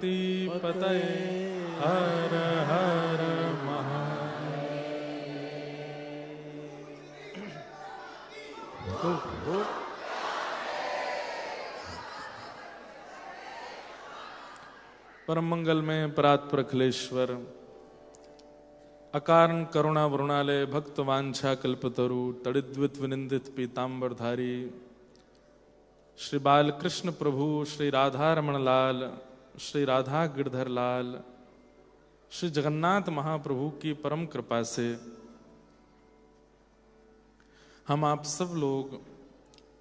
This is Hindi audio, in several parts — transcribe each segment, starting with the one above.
पतये हर हर महादेव। परम मंगल में परात्पर अखिलेश्वर अकारण करुणा वरुणालय भक्त वांछा कल्पतरु तड़िद्वित विनिंदित पीतांबरधारी श्री बालकृष्ण प्रभु श्री राधा रमण लाल श्री राधा गिरधर लाल श्री जगन्नाथ महाप्रभु की परम कृपा से हम आप सब लोग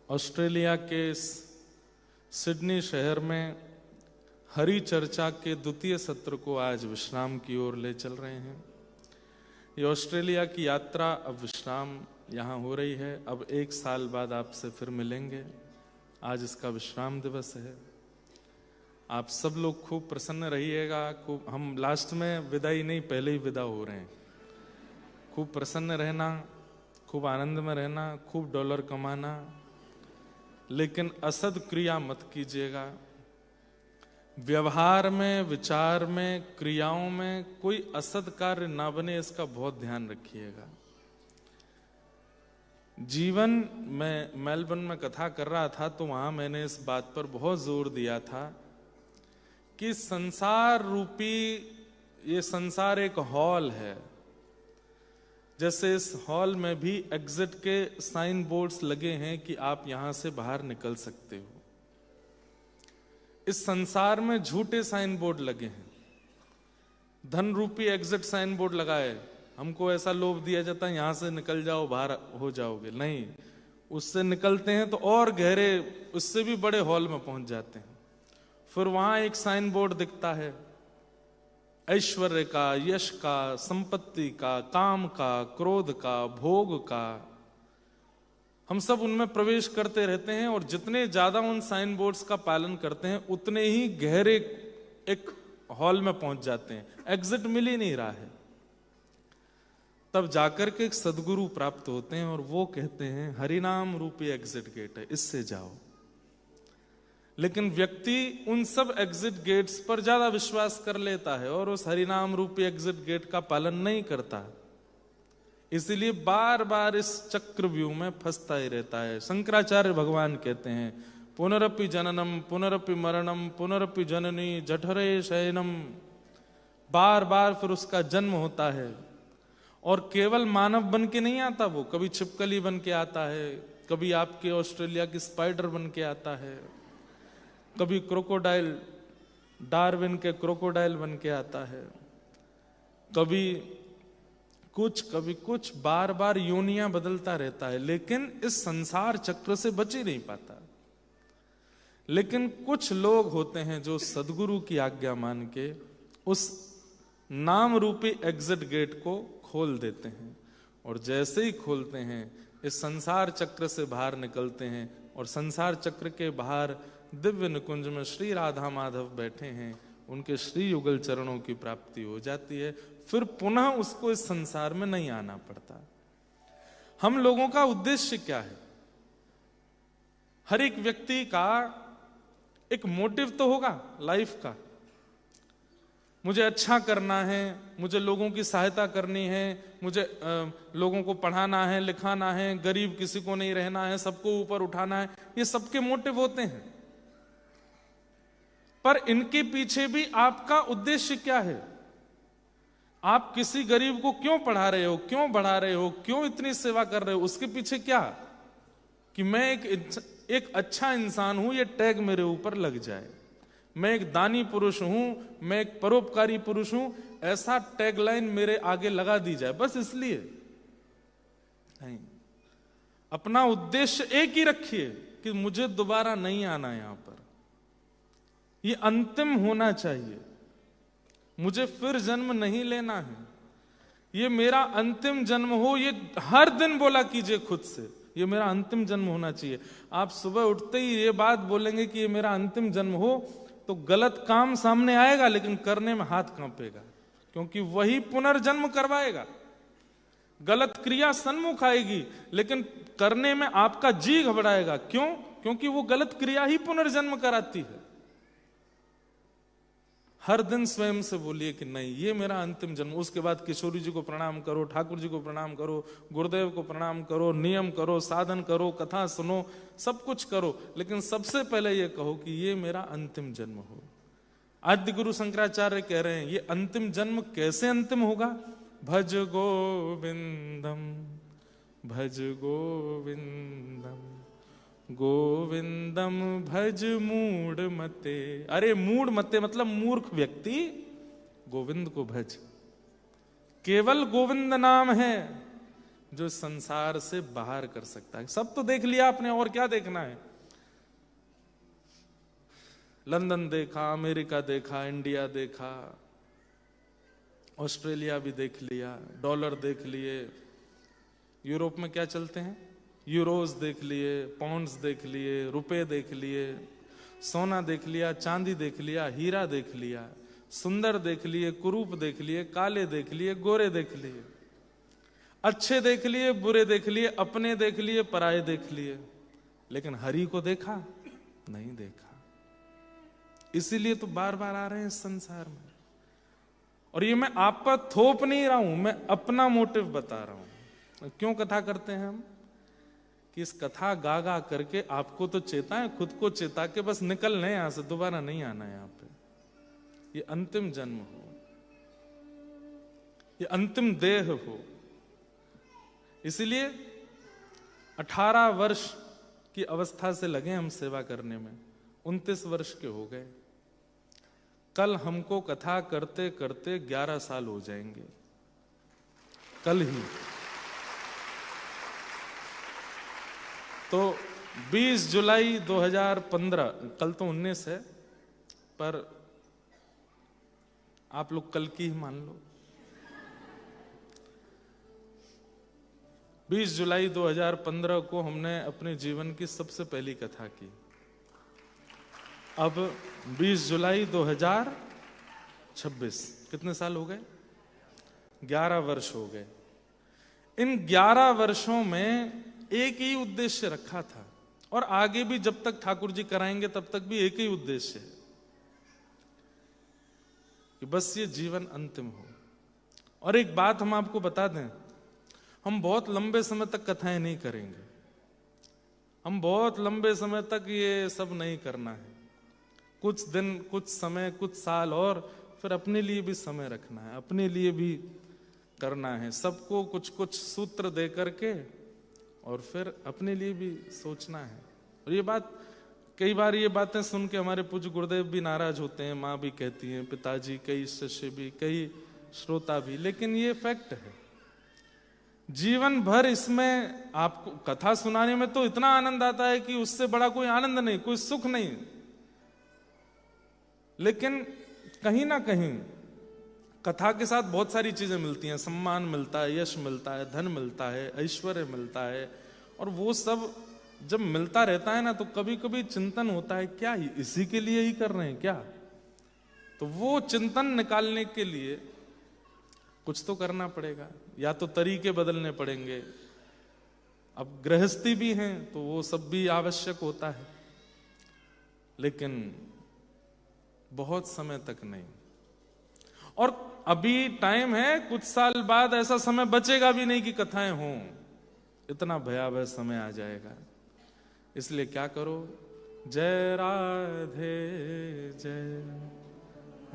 ऑस्ट्रेलिया के सिडनी शहर में हरि चर्चा के द्वितीय सत्र को आज विश्राम की ओर ले चल रहे हैं। ये ऑस्ट्रेलिया की यात्रा अब विश्राम यहाँ हो रही है। अब 1 साल बाद आपसे फिर मिलेंगे। आज इसका विश्राम दिवस है। आप सब लोग खूब प्रसन्न रहिएगा। खूब हम लास्ट में विदाई नहीं, पहले ही विदा हो रहे हैं। खूब प्रसन्न रहना, खूब आनंद में रहना, खूब डॉलर कमाना, लेकिन असद क्रिया मत कीजिएगा। व्यवहार में, विचार में, क्रियाओं में कोई असद कार्य ना बने, इसका बहुत ध्यान रखिएगा। जीवन में मेलबर्न में कथा कर रहा था तो वहां मैंने इस बात पर बहुत जोर दिया था कि संसार रूपी ये संसार एक हॉल है। जैसे इस हॉल में भी एग्जिट के साइन बोर्ड्स लगे हैं कि आप यहां से बाहर निकल सकते हो। इस संसार में झूठे साइन बोर्ड लगे हैं। धन रूपी एग्जिट साइन बोर्ड लगाए, हमको ऐसा लोभ दिया जाता है यहां से निकल जाओ, बाहर हो जाओगे। नहीं, उससे निकलते हैं तो और गहरे, उससे भी बड़े हॉल में पहुंच जाते हैं। फिर वहां एक साइन बोर्ड दिखता है ऐश्वर्य का, यश का, संपत्ति का, काम का, क्रोध का, भोग का। हम सब उनमें प्रवेश करते रहते हैं और जितने ज्यादा उन साइन बोर्ड्स का पालन करते हैं उतने ही गहरे एक हॉल में पहुंच जाते हैं। एग्जिट मिल ही नहीं रहा है। तब जाकर के एक सदगुरु प्राप्त होते हैं और वो कहते हैं हरिनाम रूपी एग्जिट गेट है, इससे जाओ। लेकिन व्यक्ति उन सब एग्जिट गेट्स पर ज्यादा विश्वास कर लेता है और उस हरिनाम रूपी एग्जिट गेट का पालन नहीं करता। इसीलिए बार बार इस चक्रव्यूह में फंसता ही रहता है। शंकराचार्य भगवान कहते हैं पुनरपि जननम पुनरपि मरणम पुनरपि जननी जठरे शयनम। बार बार फिर उसका जन्म होता है और केवल मानव बन के नहीं आता, वो कभी छिपकली बन के आता है, कभी आपके ऑस्ट्रेलिया की स्पाइडर बन के आता है, कभी क्रोकोडाइल, डार्विन के क्रोकोडाइल बन के आता है, कभी कुछ, बार बार योनियां बदलता रहता है, लेकिन इस संसार चक्र से बच ही नहीं पाता। लेकिन कुछ लोग होते हैं जो सदगुरु की आज्ञा मान के उस नाम रूपी एग्जिट गेट को खोल देते हैं और जैसे ही खोलते हैं इस संसार चक्र से बाहर निकलते हैं और संसार चक्र के बाहर दिव्य निकुंज में श्री राधा माधव बैठे हैं। उनके श्री युगल चरणों की प्राप्ति हो जाती है। फिर पुनः उसको इस संसार में नहीं आना पड़ता। हम लोगों का उद्देश्य क्या है? हर एक व्यक्ति का एक मोटिव तो होगा लाइफ का। मुझे अच्छा करना है, मुझे लोगों की सहायता करनी है, मुझे लोगों को पढ़ाना है, लिखाना है, गरीब किसी को नहीं रहना है, सबको ऊपर उठाना है। ये सबके मोटिव होते हैं। पर इनके पीछे भी आपका उद्देश्य क्या है? आप किसी गरीब को क्यों पढ़ा रहे हो, क्यों बढ़ा रहे हो, क्यों इतनी सेवा कर रहे हो? उसके पीछे क्या? कि मैं एक अच्छा इंसान हूं, ये टैग मेरे ऊपर लग जाए। मैं एक दानी पुरुष हूं, मैं एक परोपकारी पुरुष हूं, ऐसा टैगलाइन मेरे आगे लगा दी जाए, बस इसलिए नहीं। अपना उद्देश्य एक ही रखिए कि मुझे दोबारा नहीं आना यहां पर, ये अंतिम होना चाहिए। मुझे फिर जन्म नहीं लेना है, ये मेरा अंतिम जन्म हो। ये हर दिन बोला कीजिए खुद से, ये मेरा अंतिम जन्म होना चाहिए। आप सुबह उठते ही ये बात बोलेंगे कि ये मेरा अंतिम जन्म हो, तो गलत काम सामने आएगा लेकिन करने में हाथ कांपेगा, क्योंकि वही पुनर्जन्म करवाएगा। गलत क्रिया सन्मुख आएगी लेकिन करने में आपका जी घबराएगा। क्यों? क्योंकि वो गलत क्रिया ही पुनर्जन्म कराती है। हर दिन स्वयं से बोलिए कि नहीं, ये मेरा अंतिम जन्म। उसके बाद किशोरी जी को प्रणाम करो, ठाकुर जी को प्रणाम करो, गुरुदेव को प्रणाम करो, नियम करो, साधन करो, कथा सुनो, सब कुछ करो, लेकिन सबसे पहले ये कहो कि ये मेरा अंतिम जन्म हो। आद्य गुरु शंकराचार्य कह रहे हैं ये अंतिम जन्म कैसे अंतिम होगा? भज गोविंदम भज गोविंदम गोविंदम भज मूढ़ मते। अरे मूढ़ मते मतलब मूर्ख व्यक्ति, गोविंद को भज। केवल गोविंद नाम है जो संसार से बाहर कर सकता है। सब तो देख लिया आपने, और क्या देखना है? लंदन देखा, अमेरिका देखा, इंडिया देखा, ऑस्ट्रेलिया भी देख लिया, डॉलर देख लिए, यूरोप में क्या चलते हैं, यूरोज देख लिए, पाउंड्स देख लिए, रुपए देख लिए, सोना देख लिया, चांदी देख लिया, हीरा देख लिया, सुंदर देख लिए, कुरूप देख लिए, काले देख लिए, गोरे देख लिए, अच्छे देख लिए, बुरे देख लिए, अपने देख लिए, पराये देख लिए, लेकिन हरि को देखा नहीं देखा। इसीलिए तो बार बार आ रहे हैं इस संसार में। और ये मैं आप पर थोप नहीं रहा हूं, मैं अपना मोटिव बता रहा हूं। क्यों कथा करते हैं हम? कि इस कथा गा गा करके आपको तो चेताएं, खुद को चेता के बस निकलना है यहां से, दोबारा नहीं आना है यहां पे। ये अंतिम जन्म हो, ये अंतिम देह हो। इसलिए 18 वर्ष की अवस्था से लगे हम सेवा करने में, 29 वर्ष के हो गए। कल हमको कथा करते करते 11 साल हो जाएंगे, कल ही। तो 20 जुलाई 2015, कल तो 19 है, पर आप लोग कल की ही मान लो। 20 जुलाई 2015 को हमने अपने जीवन की सबसे पहली कथा की। अब 20 जुलाई 2026, कितने साल हो गए? 11 वर्ष हो गए। इन 11 वर्षों में एक ही उद्देश्य रखा था, और आगे भी जब तक ठाकुर जी कराएंगे तब तक भी एक ही उद्देश्य है कि बस ये जीवन अंतिम हो। और एक बात हम आपको बता दें, हम बहुत लंबे समय तक कथाएं नहीं करेंगे, हम बहुत लंबे समय तक ये सब नहीं करना है। कुछ दिन, कुछ समय, कुछ साल, और फिर अपने लिए भी समय रखना है, अपने लिए भी करना है, सबको कुछ कुछ सूत्र दे करके, और फिर अपने लिए भी सोचना है। और ये बात, कई बार ये बातें सुन के हमारे पूज्य गुरुदेव भी नाराज होते हैं, माँ भी कहती हैं, पिताजी, कई शिष्य भी, कई श्रोता भी, लेकिन ये फैक्ट है। जीवन भर इसमें आपको कथा सुनाने में तो इतना आनंद आता है कि उससे बड़ा कोई आनंद नहीं, कोई सुख नहीं। लेकिन कहीं ना कहीं कथा के साथ बहुत सारी चीजें मिलती हैं, सम्मान मिलता है, यश मिलता है, धन मिलता है, ऐश्वर्य मिलता है, और वो सब जब मिलता रहता है ना, तो कभी कभी चिंतन होता है, क्या इसी के लिए ही कर रहे हैं क्या? तो वो चिंतन निकालने के लिए कुछ तो करना पड़ेगा, या तो तरीके बदलने पड़ेंगे। अब गृहस्थी भी हैं तो वो सब भी आवश्यक होता है, लेकिन बहुत समय तक नहीं। और अभी टाइम है, कुछ साल बाद ऐसा समय बचेगा भी नहीं कि कथाएं हों, इतना भयावह समय आ जाएगा। इसलिए क्या करो, जय राधे जय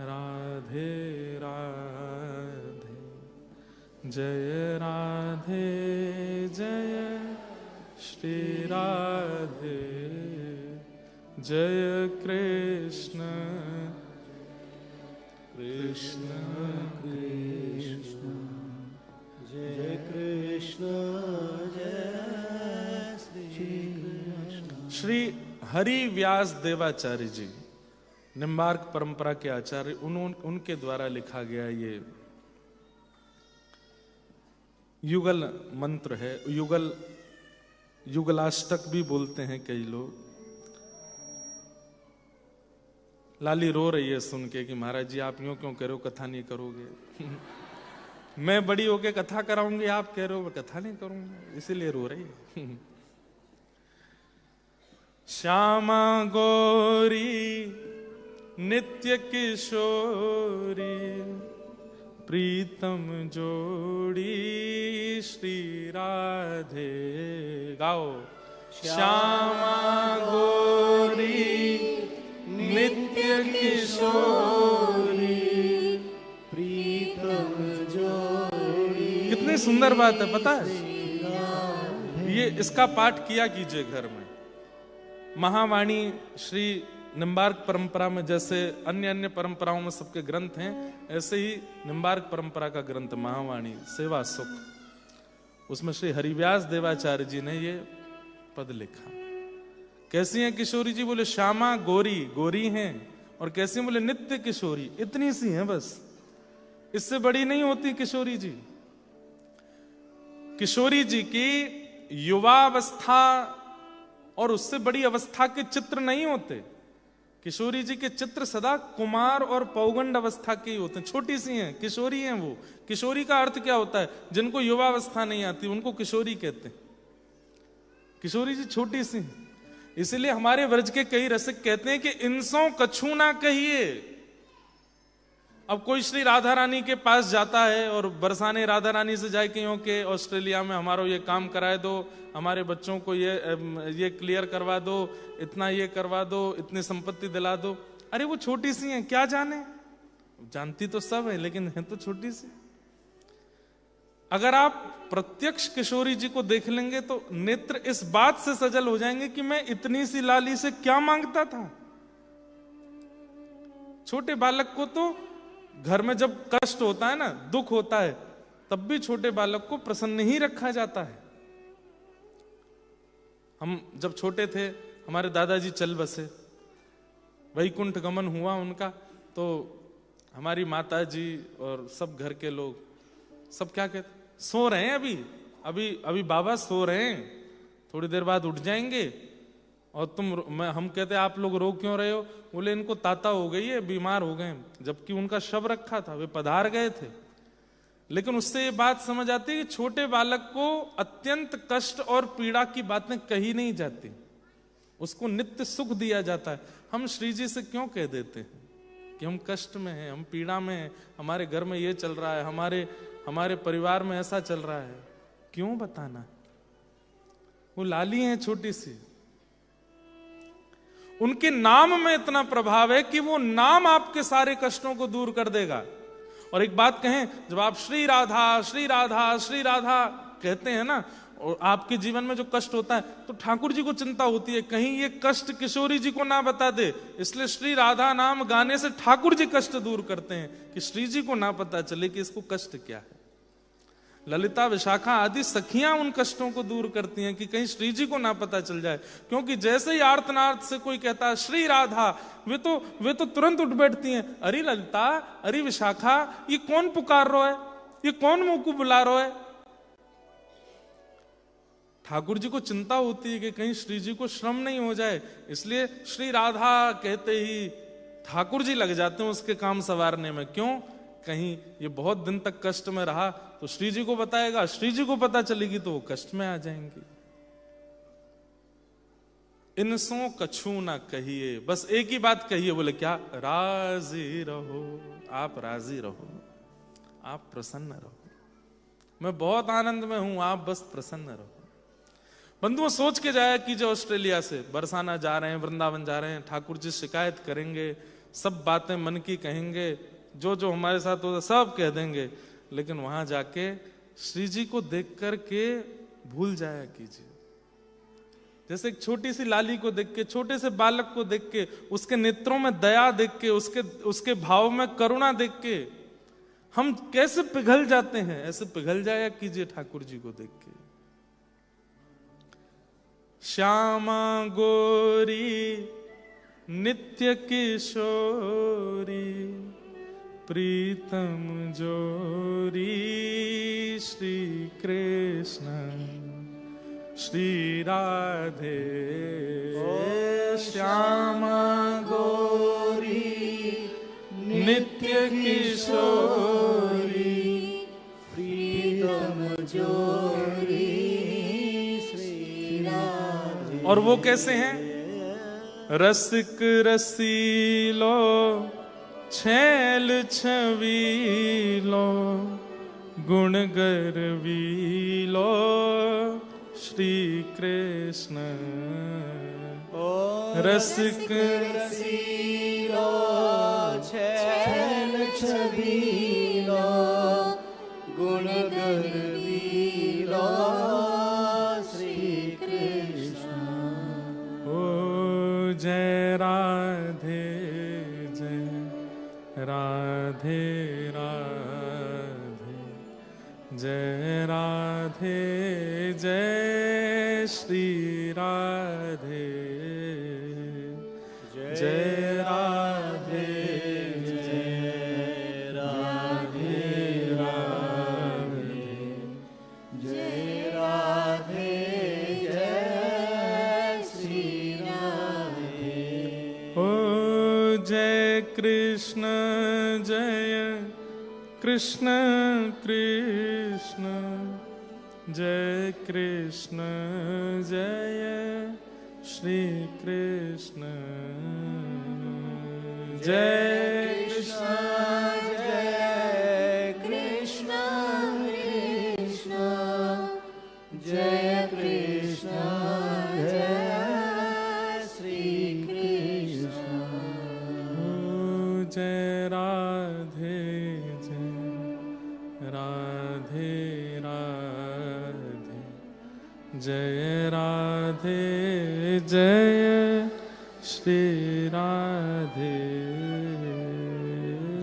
राधे राधे, जय राधे जय श्री राधे, जय कृष्ण कृष्ण कृष्ण, जय कृष्ण जय श्री कृष्ण। श्री हरि व्यास देवाचार्य जी, निम्बार्क परंपरा के आचार्य, उनके द्वारा लिखा गया ये युगल मंत्र है। युगलाष्टक भी बोलते हैं कई लोग। लाली रो रही है सुन के कि महाराज जी आप यूं क्यों कह रहे हो, कथा नहीं करोगे। मैं बड़ी होके कथा कराऊंगी, आप कह रहे हो कथा नहीं करूंगा, इसीलिए रो रही है। श्यामा गौरी नित्य किशोरी प्रीतम जोड़ी श्री राधे। गाओ। श्यामा गौरी नित्य किशोरी प्रीतम जोड़ी। कितनी सुंदर बात है, पता है? ये इसका पाठ किया कीजिए घर में। महावाणी श्री निम्बार्क परंपरा में जैसे अन्य अन्य परंपराओं में सबके ग्रंथ हैं, ऐसे ही निम्बार्क परंपरा का ग्रंथ महावाणी सेवा सुख, उसमें श्री हरिव्यास देवाचार्य जी ने ये पद लिखा। कैसी हैं किशोरी जी? बोले श्यामा गौरी, गौरी हैं। और कैसी हैं? बोले नित्य किशोरी, इतनी सी हैं बस, इससे बड़ी नहीं होती किशोरी जी। किशोरी जी की युवावस्था और उससे बड़ी अवस्था के चित्र नहीं होते। किशोरी जी के चित्र सदा कुमार और पौगंड अवस्था के ही होते हैं, छोटी सी हैं, किशोरी हैं वो। किशोरी का अर्थ क्या होता है? जिनको युवावस्था नहीं आती उनको किशोरी कहते हैं। किशोरी जी छोटी सी हैं। इसलिए हमारे व्रज के कई रसिक कहते हैं कि इनसों कछु ना कहिए। अब कोई श्री राधा रानी के पास जाता है और बरसाने राधा रानी से जाए कहीं के ऑस्ट्रेलिया में हमारा ये काम कराए दो, हमारे बच्चों को ये क्लियर करवा दो, इतना ये करवा दो, इतनी संपत्ति दिला दो। अरे वो छोटी सी हैं, क्या जाने? जानती तो सब है लेकिन है तो छोटी सी। अगर आप प्रत्यक्ष किशोरी जी को देख लेंगे तो नेत्र इस बात से सजल हो जाएंगे कि मैं इतनी सी लाली से क्या मांगता था। छोटे बालक को तो घर में जब कष्ट होता है ना, दुख होता है, तब भी छोटे बालक को प्रसन्न ही रखा जाता है। हम जब छोटे थे, हमारे दादाजी चल बसे, वैकुंठ गमन हुआ उनका, तो हमारी माता जी और सब घर के लोग सब क्या कहते? सो रहे हैं अभी बाबा सो रहे हैं, थोड़ी देर बाद उठ जाएंगे। और हम कहते आप लोग रो क्यों रहे हो? बोले इनको ताता हो गई है, बीमार हो गए। जबकि उनका शव रखा था, वे पधार गए थे। लेकिन उससे ये बात समझ आती है कि छोटे बालक को अत्यंत कष्ट और पीड़ा की बातें कही नहीं जाती, उसको नित्य सुख दिया जाता है। हम श्री जी से क्यों कह देते हैं कि हम कष्ट में हैं, हम पीड़ा में हैं, हमारे घर में ये चल रहा है, हमारे परिवार में ऐसा चल रहा है? क्यों बताना? वो लाली हैं छोटी सी, उनके नाम में इतना प्रभाव है कि वो नाम आपके सारे कष्टों को दूर कर देगा। और एक बात कहें, जब आप श्री राधा श्री राधा श्री राधा कहते हैं ना, और आपके जीवन में जो कष्ट होता है, तो ठाकुर जी को चिंता होती है कहीं ये कष्ट किशोरी जी को ना बता दे। इसलिए श्री राधा नाम गाने से ठाकुर जी कष्ट दूर करते हैं कि श्री जी को ना पता चले कि इसको कष्ट क्या है। ललिता विशाखा आदि सखियां उन कष्टों को दूर करती हैं कि कहीं श्री जी को ना पता चल जाए। क्योंकि जैसे ही आर्तनाद से कोई कहता है श्री राधा, वे तो तुरंत उठ बैठती हैं। अरे ललिता, अरे विशाखा, ये कौन पुकार रहा है? ये कौन मुंह को बुला रहा है? ठाकुर जी को चिंता होती है कि कहीं श्री जी को श्रम नहीं हो जाए, इसलिए श्री राधा कहते ही ठाकुर जी लग जाते हैं उसके काम संवारने में। क्यों? कहीं ये बहुत दिन तक कष्ट में रहा तो श्री जी को बताएगा, श्री जी को पता चलेगी तो वो कष्ट में आ जाएंगे। इनसों कछु ना कहिए, बस एक ही बात कहिए। बोले क्या? राजी रहो, आप राजी रहो, आप प्रसन्न रहो। मैं बहुत आनंद में हूं, आप बस प्रसन्न रहो। बंधुओं, सोच के जाया कीजिए, ऑस्ट्रेलिया से बरसाना जा रहे हैं, वृंदावन जा रहे हैं, ठाकुर जी शिकायत करेंगे, सब बातें मन की कहेंगे, जो जो हमारे साथ होता सब कह देंगे, लेकिन वहां जाके श्री जी को देख करके भूल जाया कीजिए। जैसे एक छोटी सी लाली को देख के, छोटे से बालक को देख के, उसके नेत्रों में दया देख के, उसके भाव में करुणा देख के हम कैसे पिघल जाते हैं, ऐसे पिघल जाया कीजिए ठाकुर जी को देख के। श्यामा गौरी नित्य किशोरी प्रीतम जोरी श्री कृष्ण श्री राधे। श्यामा गौरी नित्य किशोरी प्रीतम जोरी श्री राधे। और वो कैसे हैं? रसिक रसीलो छैल छवीलो गुण गर्वीलो श्री कृष्ण। रसिक रसीलो छैल छबीलो गुण गर्वीलो श्री कृष्ण। ओ जय राधे जय राधे राधे जय राधे जय श्री राधे जय राधे जय राधे राधे जय राधे जय श्री राधे। ओ जय कृष्ण जय कृष्ण कृष्ण जय कृष्ण जय श्री कृष्ण जय कृष्ण जय कृष्ण कृष्ण जय कृष्ण जय श्री कृष्ण। जय राधे जय राधे राधे जय राधे जय श्री राधे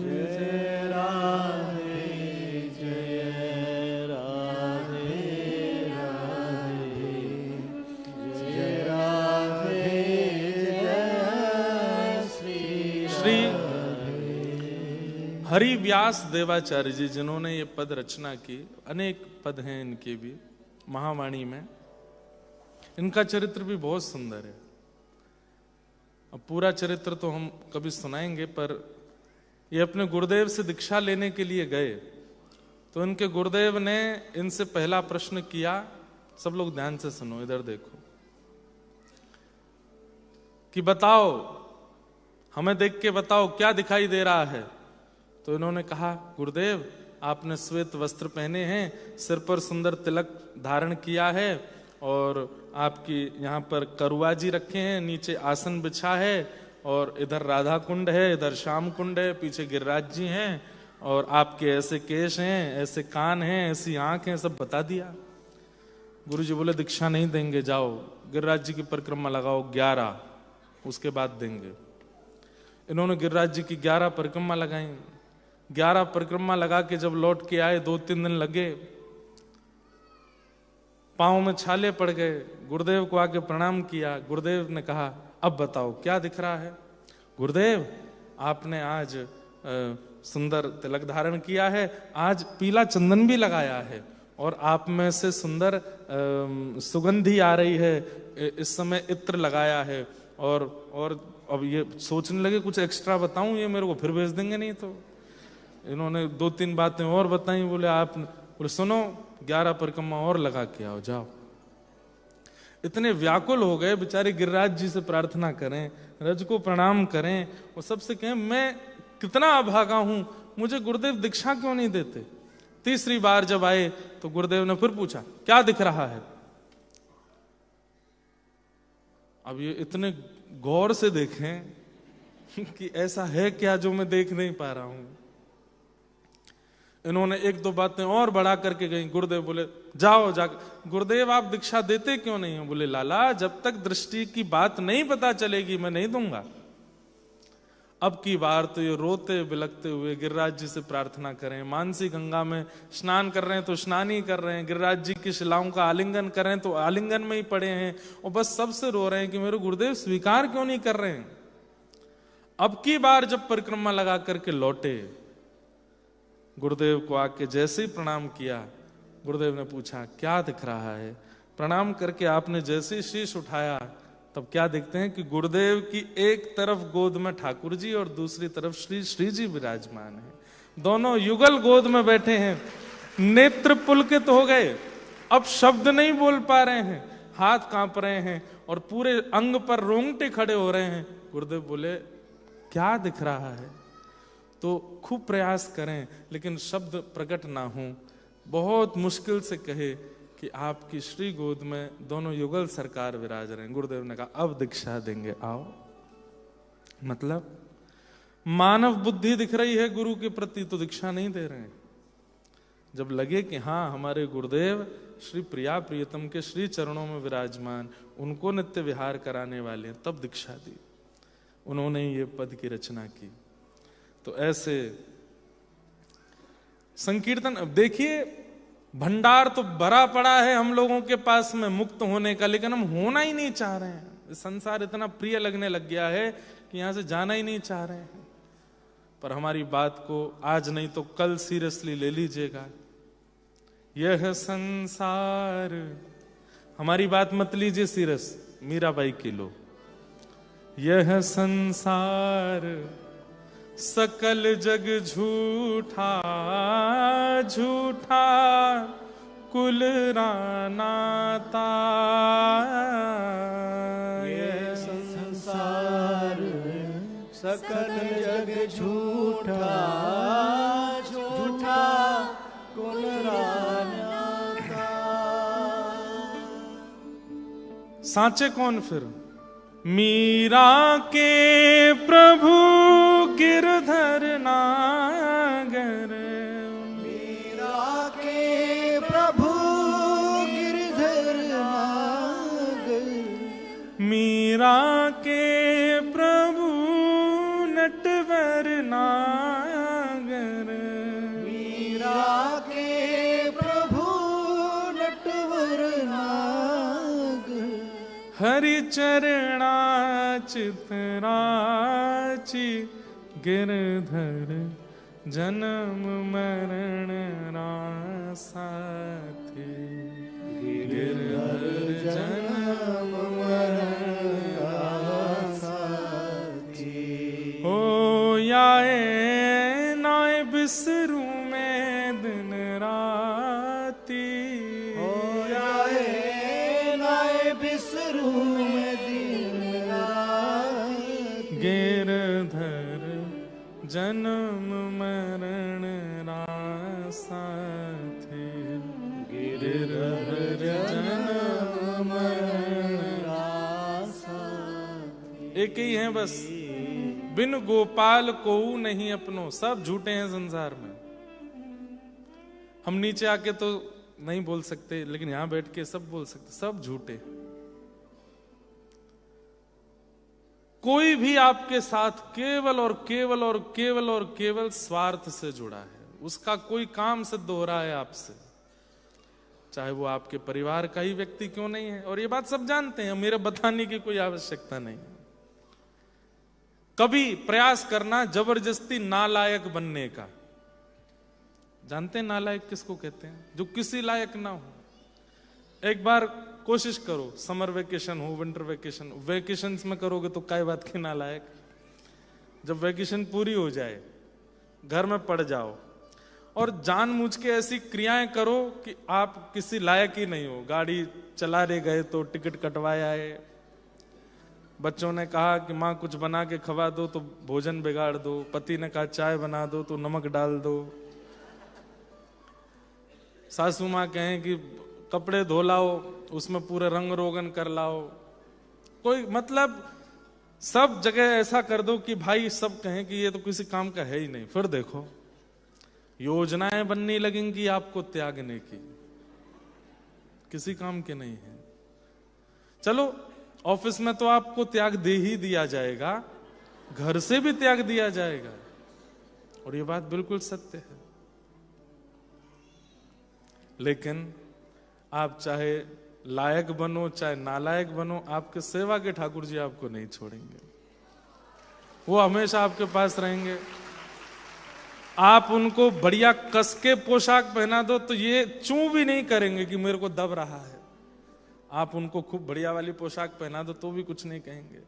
जय राधे जय राधे राधे जय राधे जय श्री हरि व्यास देवाचार्य जी जिन्होंने ये पद रचना की, अनेक पद हैं इनके भी महावाणी में, इनका चरित्र भी बहुत सुंदर है। अब पूरा चरित्र तो हम कभी सुनाएंगे, पर ये अपने गुरुदेव से दीक्षा लेने के लिए गए तो इनके गुरुदेव ने इनसे पहला प्रश्न किया, सब लोग ध्यान से सुनो, इधर देखो, कि बताओ, हमें देख के बताओ क्या दिखाई दे रहा है। तो इन्होंने कहा, गुरुदेव आपने श्वेत वस्त्र पहने हैं, सिर पर सुंदर तिलक धारण किया है और आपकी यहाँ पर करुआ जी रखे हैं, नीचे आसन बिछा है और इधर राधा कुंड है, इधर श्याम कुंड है, पीछे गिरिराज जी हैं और आपके ऐसे केश हैं, ऐसे कान हैं, ऐसी आंख हैं, सब बता दिया। गुरु जी बोले दीक्षा नहीं देंगे, जाओ गिरिराज जी की परिक्रमा लगाओ 11, उसके बाद देंगे। इन्होंने गिरिराज जी की 11 परिक्रमा लगाई। 11 परिक्रमा लगा के जब लौट के आए, 2-3 दिन लगे, पांव में छाले पड़ गए। गुरुदेव को आके प्रणाम किया। गुरुदेव ने कहा, अब बताओ क्या दिख रहा है। गुरुदेव आपने आज सुंदर तिलक धारण किया है, आज पीला चंदन भी लगाया है और आप में से सुंदर सुगंधी आ रही है, इस समय इत्र लगाया है और अब ये सोचने लगे कुछ एक्स्ट्रा बताऊं, ये मेरे को फिर भेज देंगे नहीं तो। इन्होंने 2-3 बातें और बताई। बोले सुनो 11 परिक्रमा और लगा के आओ, जाओ। इतने व्याकुल हो गए बेचारे, गिरिराज जी से प्रार्थना करें, रज को प्रणाम करें और सबसे कहें मैं कितना अभागा हूं, मुझे गुरुदेव दीक्षा क्यों नहीं देते। तीसरी बार जब आए तो गुरुदेव ने फिर पूछा, क्या दिख रहा है। अब ये इतने गौर से देखें कि ऐसा है क्या जो मैं देख नहीं पा रहा हूं। इन्होंने 1-2 बातें और बढ़ा करके गई। गुरुदेव बोले जाओ जाकर, गुरुदेव आप दीक्षा देते क्यों नहीं हो। बोले लाला, जब तक दृष्टि की बात नहीं पता चलेगी मैं नहीं दूंगा। अब की बार तो ये रोते बिलखते हुए गिरिराज जी से प्रार्थना करें। मानसी गंगा में स्नान कर रहे हैं तो स्नान ही कर रहे हैं, गिरिराज जी की शिलाओं का आलिंगन कर रहे हैं तो आलिंगन में ही पड़े हैं और बस सबसे रो रहे हैं कि मेरे गुरुदेव स्वीकार क्यों नहीं कर रहे हैं। अब की बार जब परिक्रमा लगा करके लौटे, गुरुदेव को आके जैसे ही प्रणाम किया, गुरुदेव ने पूछा क्या दिख रहा है। प्रणाम करके आपने जैसे ही शीश उठाया तब क्या देखते हैं कि गुरुदेव की एक तरफ गोद में ठाकुर जी और दूसरी तरफ श्री जी विराजमान है। दोनों युगल गोद में बैठे हैं। नेत्र पुलकित हो गए, अब शब्द नहीं बोल पा रहे हैं, हाथ कांप रहे हैं और पूरे अंग पर रोंगटे खड़े हो रहे हैं। गुरुदेव बोले क्या दिख रहा है? तो खूब प्रयास करें लेकिन शब्द प्रकट ना हो, बहुत मुश्किल से कहे कि आपकी श्री गोद में दोनों युगल सरकार विराज रहे हैं। गुरुदेव ने कहा अब दीक्षा देंगे, आओ। मतलब मानव बुद्धि दिख रही है गुरु के प्रति तो दीक्षा नहीं दे रहे हैं। जब लगे कि हाँ हमारे गुरुदेव श्री प्रिया प्रियतम के श्री चरणों में विराजमान, उनको नित्य विहार कराने वाले हैं, तब दीक्षा दी। उन्होंने ये पद की रचना की। तो ऐसे संकीर्तन, देखिए भंडार तो भरा पड़ा है हम लोगों के पास में मुक्त होने का, लेकिन हम होना ही नहीं चाह रहे हैं। संसार इतना प्रिय लगने लग गया है कि यहां से जाना ही नहीं चाह रहे हैं। पर हमारी बात को आज नहीं तो कल सीरियसली ले लीजिएगा। यह संसार, हमारी बात मत लीजिए सीरियस, मीराबाई की लो। यह संसार सकल जग झूठा, झूठा कुल रानाता। ये संसार सकल जग झूठा, झूठा कुल रानाता। साचे कौन फिर? मीरा के प्रभु गिरधर नागर, मीरा के प्रभु गिरधर नागर, मीरा के प्रभु नटवर नागर, मीरा के प्रभु नटवर नागर। हरि चरणा चितराची गिरधर जन्म मरण रासा थे। गिरधर जन्म मरण रासा थे। हो याए नाय बिसरू में दिन राती, हो याए नाय बिसरू में दिन राती। गिरधर जन्म मरण रासा थे। गिरधर जन्म मरण रासा। एक ही है बस, बिन गोपाल को नहीं अपनो। सब झूठे हैं संसार में। हम नीचे आके तो नहीं बोल सकते, लेकिन यहां बैठ के सब बोल सकते, सब झूठे। कोई भी आपके साथ केवल और केवल और केवल और केवल स्वार्थ से जुड़ा है, उसका कोई काम सिद्ध हो रहा है आपसे, चाहे वो आपके परिवार का ही व्यक्ति क्यों नहीं है। और ये बात सब जानते हैं, मेरे बताने की कोई आवश्यकता नहीं है। कभी प्रयास करना जबरदस्ती नालायक बनने का। जानते हैं नालायक किसको कहते हैं? जो किसी लायक ना हो। एक बार कोशिश करो, समर वेकेशन हो, विंटर वेकेशन, वेकेशंस में करोगे तो काय बात के नालायक। जब वेकेशन पूरी हो जाए, घर में पड़ जाओ और जानबूझ के ऐसी क्रियाएं करो कि आप किसी लायक ही नहीं हो। गाड़ी चला रहे गए तो टिकट कटवाया है, बच्चों ने कहा कि माँ कुछ बना के खवा दो तो भोजन बिगाड़ दो, पति ने कहा चाय बना दो तो नमक डाल दो, सासू माँ कहें कि कपड़े धो लाओ उसमें पूरे रंग रोगन कर लाओ। कोई मतलब सब जगह ऐसा कर दो कि भाई सब कहें कि ये तो किसी काम का है ही नहीं। फिर देखो योजनाएं बनने लगेंगी आपको त्यागने की, किसी काम के नहीं है। चलो ऑफिस में तो आपको त्याग दे ही दिया जाएगा, घर से भी त्याग दिया जाएगा, और ये बात बिल्कुल सत्य है। लेकिन आप चाहे लायक बनो चाहे नालायक बनो, आपके सेवा के ठाकुर जी आपको नहीं छोड़ेंगे, वो हमेशा आपके पास रहेंगे। आप उनको बढ़िया कस के पोशाक पहना दो तो ये चूं भी नहीं करेंगे कि मेरे को दब रहा है। आप उनको खूब बढ़िया वाली पोशाक पहना दो तो भी कुछ नहीं कहेंगे।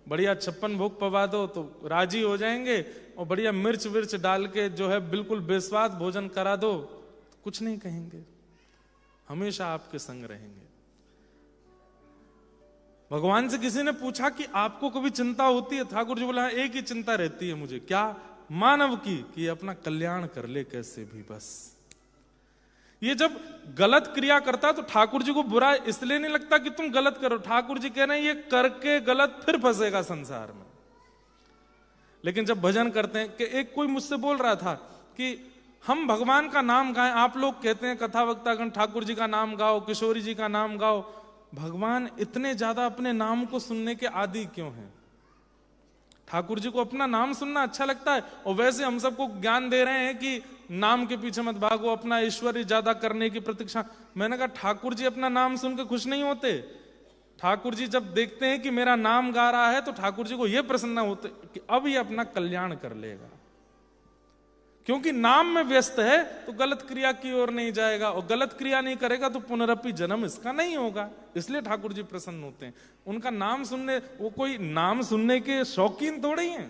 बढ़िया 56 भोग पवा दो तो राजी हो जाएंगे, और बढ़िया मिर्च विर्च डाल के जो है बिल्कुल बेस्वाद भोजन करा दो तो कुछ नहीं कहेंगे, हमेशा आपके संग रहेंगे। भगवान से किसी ने पूछा कि आपको कभी चिंता होती है? ठाकुर जी बोला, एक ही चिंता रहती है मुझे। क्या? मानव की, कि ये अपना कल्याण कर ले कैसे भी बस। ये जब गलत क्रिया करता है तो ठाकुर जी को बुरा इसलिए नहीं लगता कि तुम गलत करो। ठाकुर जी कह रहे हैं ये करके गलत फिर फंसेगा संसार में। लेकिन जब भजन करते हैं, कि एक कोई मुझसे बोल रहा था कि हम भगवान का नाम गाएं, आप लोग कहते हैं कथा वक्तागण ठाकुर जी का नाम गाओ, किशोरी जी का नाम गाओ, भगवान इतने ज्यादा अपने नाम को सुनने के आदी क्यों हैं? ठाकुर जी को अपना नाम सुनना अच्छा लगता है, और वैसे हम सबको ज्ञान दे रहे हैं कि नाम के पीछे मत भागो, अपना ऐश्वर्य ज्यादा करने की प्रतीक्षा। मैंने कहा ठाकुर जी अपना नाम सुन के खुश नहीं होते। ठाकुर जी जब देखते हैं कि मेरा नाम गा रहा है तो ठाकुर जी को यह प्रसन्न होते कि अब ये अपना कल्याण कर लेगा, क्योंकि नाम में व्यस्त है तो गलत क्रिया की ओर नहीं जाएगा, और गलत क्रिया नहीं करेगा तो पुनरपि जन्म इसका नहीं होगा। इसलिए ठाकुर जी प्रसन्न होते हैं। उनका नाम सुनने, वो कोई नाम सुनने के शौकीन थोड़े ही हैं।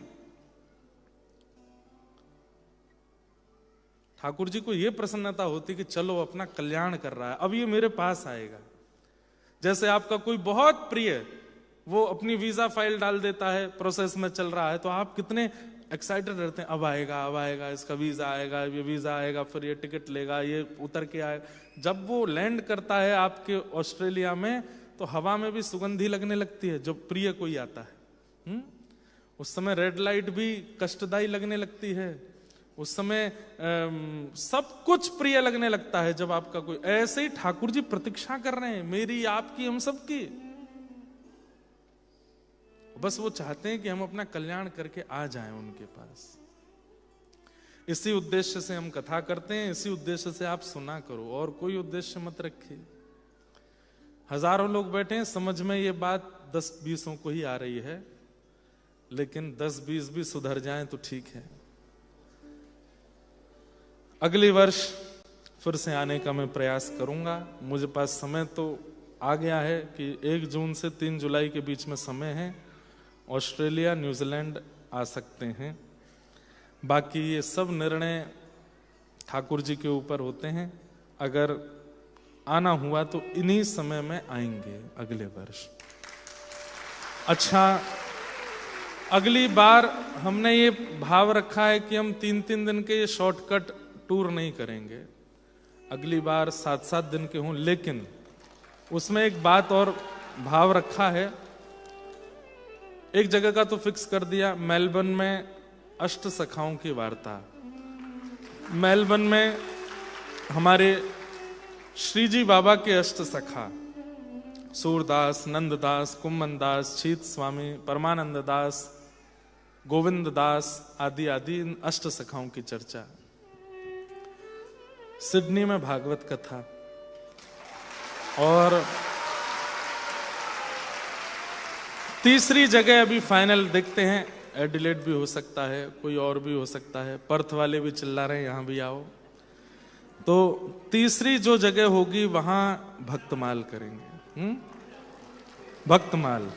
ठाकुर जी को यह प्रसन्नता होती कि चलो अपना कल्याण कर रहा है, अब ये मेरे पास आएगा। जैसे आपका कोई बहुत प्रिय, वो अपनी वीजा फाइल डाल देता है, प्रोसेस में चल रहा है, तो आप कितने एक्साइटेड रहते हैं, अब आएगा, इसका वीजा आएगा, ये वीजा आएगा, फिर ये टिकट लेगा, ये उतर के आएगा। जब वो लैंड करता है आपके ऑस्ट्रेलिया में, तो हवा में भी सुगंधी लगने लगती है। जो प्रिय कोई आता है, उस समय रेड लाइट भी कष्टदायी लगने लगती है, उस समय सब कुछ प्रिय लगने लगता है जब आपका कोई। ऐसे ही ठाकुर जी प्रतीक्षा कर रहे हैं, मेरी, आपकी, हम सबकी। बस वो चाहते हैं कि हम अपना कल्याण करके आ जाएं उनके पास। इसी उद्देश्य से हम कथा करते हैं, इसी उद्देश्य से आप सुना करो, और कोई उद्देश्य मत रखिए। हजारों लोग बैठे हैं, समझ में ये बात 10-20 को ही आ रही है, लेकिन 10-20 भी सुधर जाएं तो ठीक है। अगले वर्ष फिर से आने का मैं प्रयास करूंगा। मुझे पास समय तो आ गया है कि 1 जून से 3 जुलाई के बीच में समय है। ऑस्ट्रेलिया, न्यूजीलैंड आ सकते हैं। बाकी ये सब निर्णय ठाकुर जी के ऊपर होते हैं। अगर आना हुआ तो इन्हीं समय में आएंगे अगले वर्ष। अच्छा, अगली बार हमने ये भाव रखा है कि हम 3-3 दिन के ये शॉर्टकट टूर नहीं करेंगे। अगली बार 7-7 दिन के हों, लेकिन उसमें एक बात और भाव रखा है। एक जगह का तो फिक्स कर दिया, मेलबर्न में अष्ट सखाओं की वार्ता। मेलबर्न में हमारे श्री जी बाबा के अष्ट सखा सूरदास, नंददास, कुम्मनदास, शीत स्वामी, परमानंद दास, गोविंद दास आदि आदि इन अष्ट सखाओं की चर्चा। सिडनी में भागवत कथा, और तीसरी जगह अभी फाइनल देखते हैं, एडिलेड भी हो सकता है, कोई और भी हो सकता है। पर्थ वाले भी चिल्ला रहे हैं यहां भी आओ। तो तीसरी जो जगह होगी वहां भक्तमाल करेंगे। भक्तमाल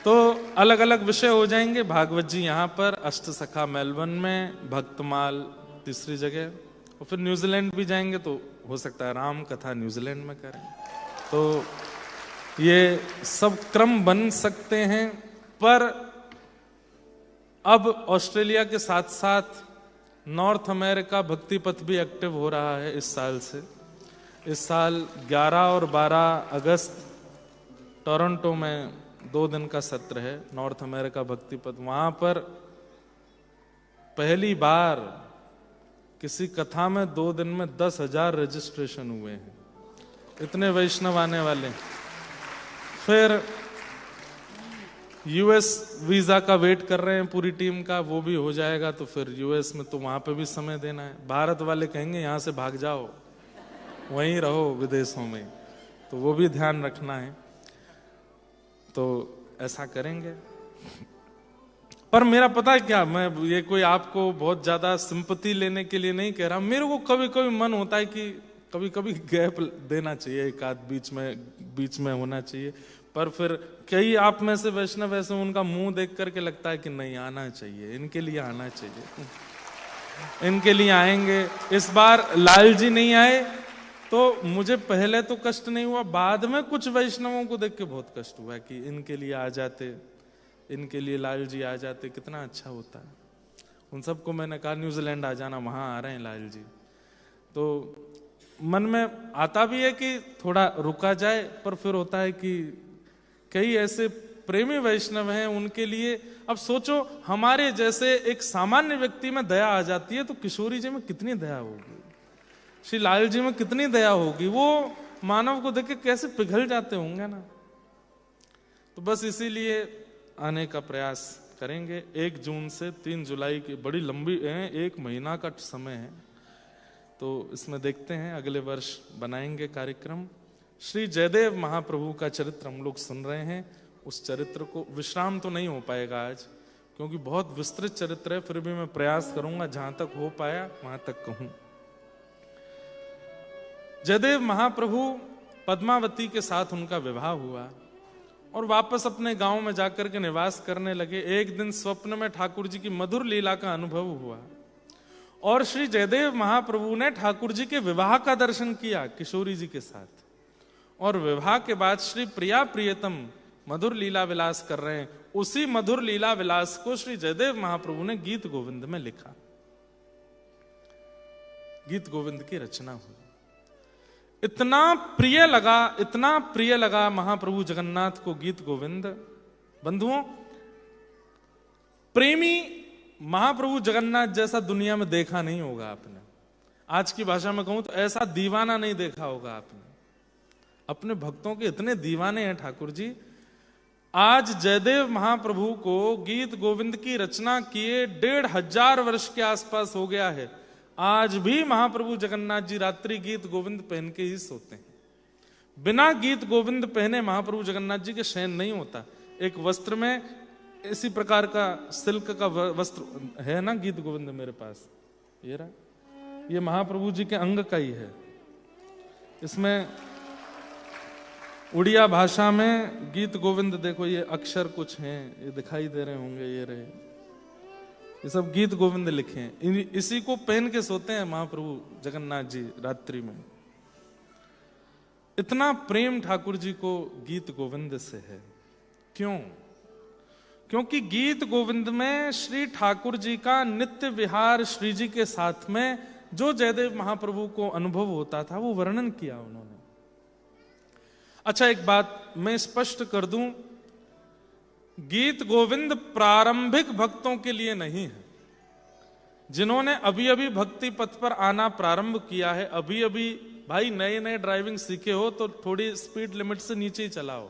तो अलग अलग विषय हो जाएंगे। भागवत जी यहां पर, अष्ट सखा मेलबर्न में, भक्तमाल तीसरी जगह, और फिर न्यूजीलैंड भी जाएंगे तो हो सकता है राम कथा न्यूजीलैंड में करें। तो ये सब क्रम बन सकते हैं। पर अब ऑस्ट्रेलिया के साथ साथ नॉर्थ अमेरिका भक्ति पथ भी एक्टिव हो रहा है इस साल से। इस साल 11 और 12 अगस्त टोरंटो में 2 दिन का सत्र है नॉर्थ अमेरिका भक्ति पथ। वहां पर पहली बार किसी कथा में 2 दिन में 10,000 रजिस्ट्रेशन हुए हैं। इतने वैष्णव आने वाले। फिर यूएस वीजा का वेट कर रहे हैं पूरी टीम का, वो भी हो जाएगा तो फिर यूएस में, तो वहां पे भी समय देना है। भारत वाले कहेंगे यहां से भाग जाओ, वहीं रहो विदेशों में, तो वो भी ध्यान रखना है। तो ऐसा करेंगे। पर मेरा पता है क्या, मैं ये कोई आपको बहुत ज्यादा सिंपैथी लेने के लिए नहीं कह रहा। मेरे को कभी कभी मन होता है कि कभी कभी गैप देना चाहिए, एक आध बीच में होना चाहिए। पर फिर कई आप में से वैष्णव ऐसे, उनका मुंह देख करके लगता है कि नहीं आना चाहिए, इनके लिए आना चाहिए, इनके लिए आएंगे। इस बार लाल जी नहीं आए, तो मुझे पहले तो कष्ट नहीं हुआ, बाद में कुछ वैष्णवों को देख के बहुत कष्ट हुआ कि इनके लिए आ जाते, इनके लिए लाल जी आ जाते, कितना अच्छा होता है। उन सबको मैंने कहा न्यूजीलैंड आ जाना, वहां आ रहे हैं लाल जी। तो मन में आता भी है कि थोड़ा रुका जाए, पर फिर होता है कि कई ऐसे प्रेमी वैष्णव हैं, उनके लिए अब सोचो हमारे जैसे एक सामान्य व्यक्ति में दया आ जाती है, तो किशोरी जी में कितनी दया होगी, श्री लाल जी में कितनी दया होगी, वो मानव को देख के कैसे पिघल जाते होंगे ना। तो बस इसीलिए आने का प्रयास करेंगे। 1 जून से 3 जुलाई की बड़ी लंबी है, 1 महीना का समय है, तो इसमें देखते हैं अगले वर्ष बनाएंगे कार्यक्रम। श्री जयदेव महाप्रभु का चरित्र हम लोग सुन रहे हैं। उस चरित्र को विश्राम तो नहीं हो पाएगा आज, क्योंकि बहुत विस्तृत चरित्र है, फिर भी मैं प्रयास करूंगा जहां तक हो पाया वहां तक कहूं। जयदेव महाप्रभु पद्मावती के साथ उनका विवाह हुआ और वापस अपने गांव में जाकर के निवास करने लगे। एक दिन स्वप्न में ठाकुर जी की मधुर लीला का अनुभव हुआ और श्री जयदेव महाप्रभु ने ठाकुर जी के विवाह का दर्शन किया किशोरी जी के साथ, और विवाह के बाद श्री प्रिया प्रियतम मधुर लीला विलास कर रहे हैं। उसी मधुर लीला विलास को श्री जयदेव महाप्रभु ने गीत गोविंद में लिखा, गीत गोविंद की रचना हुई। इतना प्रिय लगा महाप्रभु जगन्नाथ को गीत गोविंद। बंधुओं, प्रेमी महाप्रभु जगन्नाथ जैसा दुनिया में देखा नहीं होगा आपने। आज की भाषा में कहूं तो ऐसा दीवाना नहीं देखा होगा आपने। अपने भक्तों के इतने दीवाने हैं ठाकुर जी। आज जयदेव महाप्रभु को गीत गोविंद की रचना किए 1500 वर्ष के आसपास हो गया है। आज भी महाप्रभु जगन्नाथ जी रात्रि गीत गोविंद पहन के ही सोते हैं। बिना गीत गोविंद पहने महाप्रभु जगन्नाथ जी के शयन नहीं होता। एक वस्त्र में इसी प्रकार का सिल्क का वस्त्र है ना, गीत गोविंद मेरे पास ये रहा, ये महाप्रभु जी के अंग का ही है। इसमें उड़िया भाषा में गीत गोविंद देखो, ये अक्षर कुछ हैं, ये दिखाई दे रहे होंगे, ये रहे, ये सब गीत गोविंद लिखे हैं। इसी को पहन के सोते हैं महाप्रभु जगन्नाथ जी रात्रि में। इतना प्रेम ठाकुर जी को गीत गोविंद से है। क्यों? क्योंकि गीत गोविंद में श्री ठाकुर जी का नित्य विहार श्री जी के साथ में जो जयदेव महाप्रभु को अनुभव होता था वो वर्णन किया उन्होंने। अच्छा, एक बात मैं स्पष्ट कर दूं, गीत गोविंद प्रारंभिक भक्तों के लिए नहीं है। जिन्होंने अभी अभी भक्ति पथ पर आना प्रारंभ किया है, अभी अभी भाई नए नए ड्राइविंग सीखे हो तो थोड़ी स्पीड लिमिट से नीचे ही चलाओ।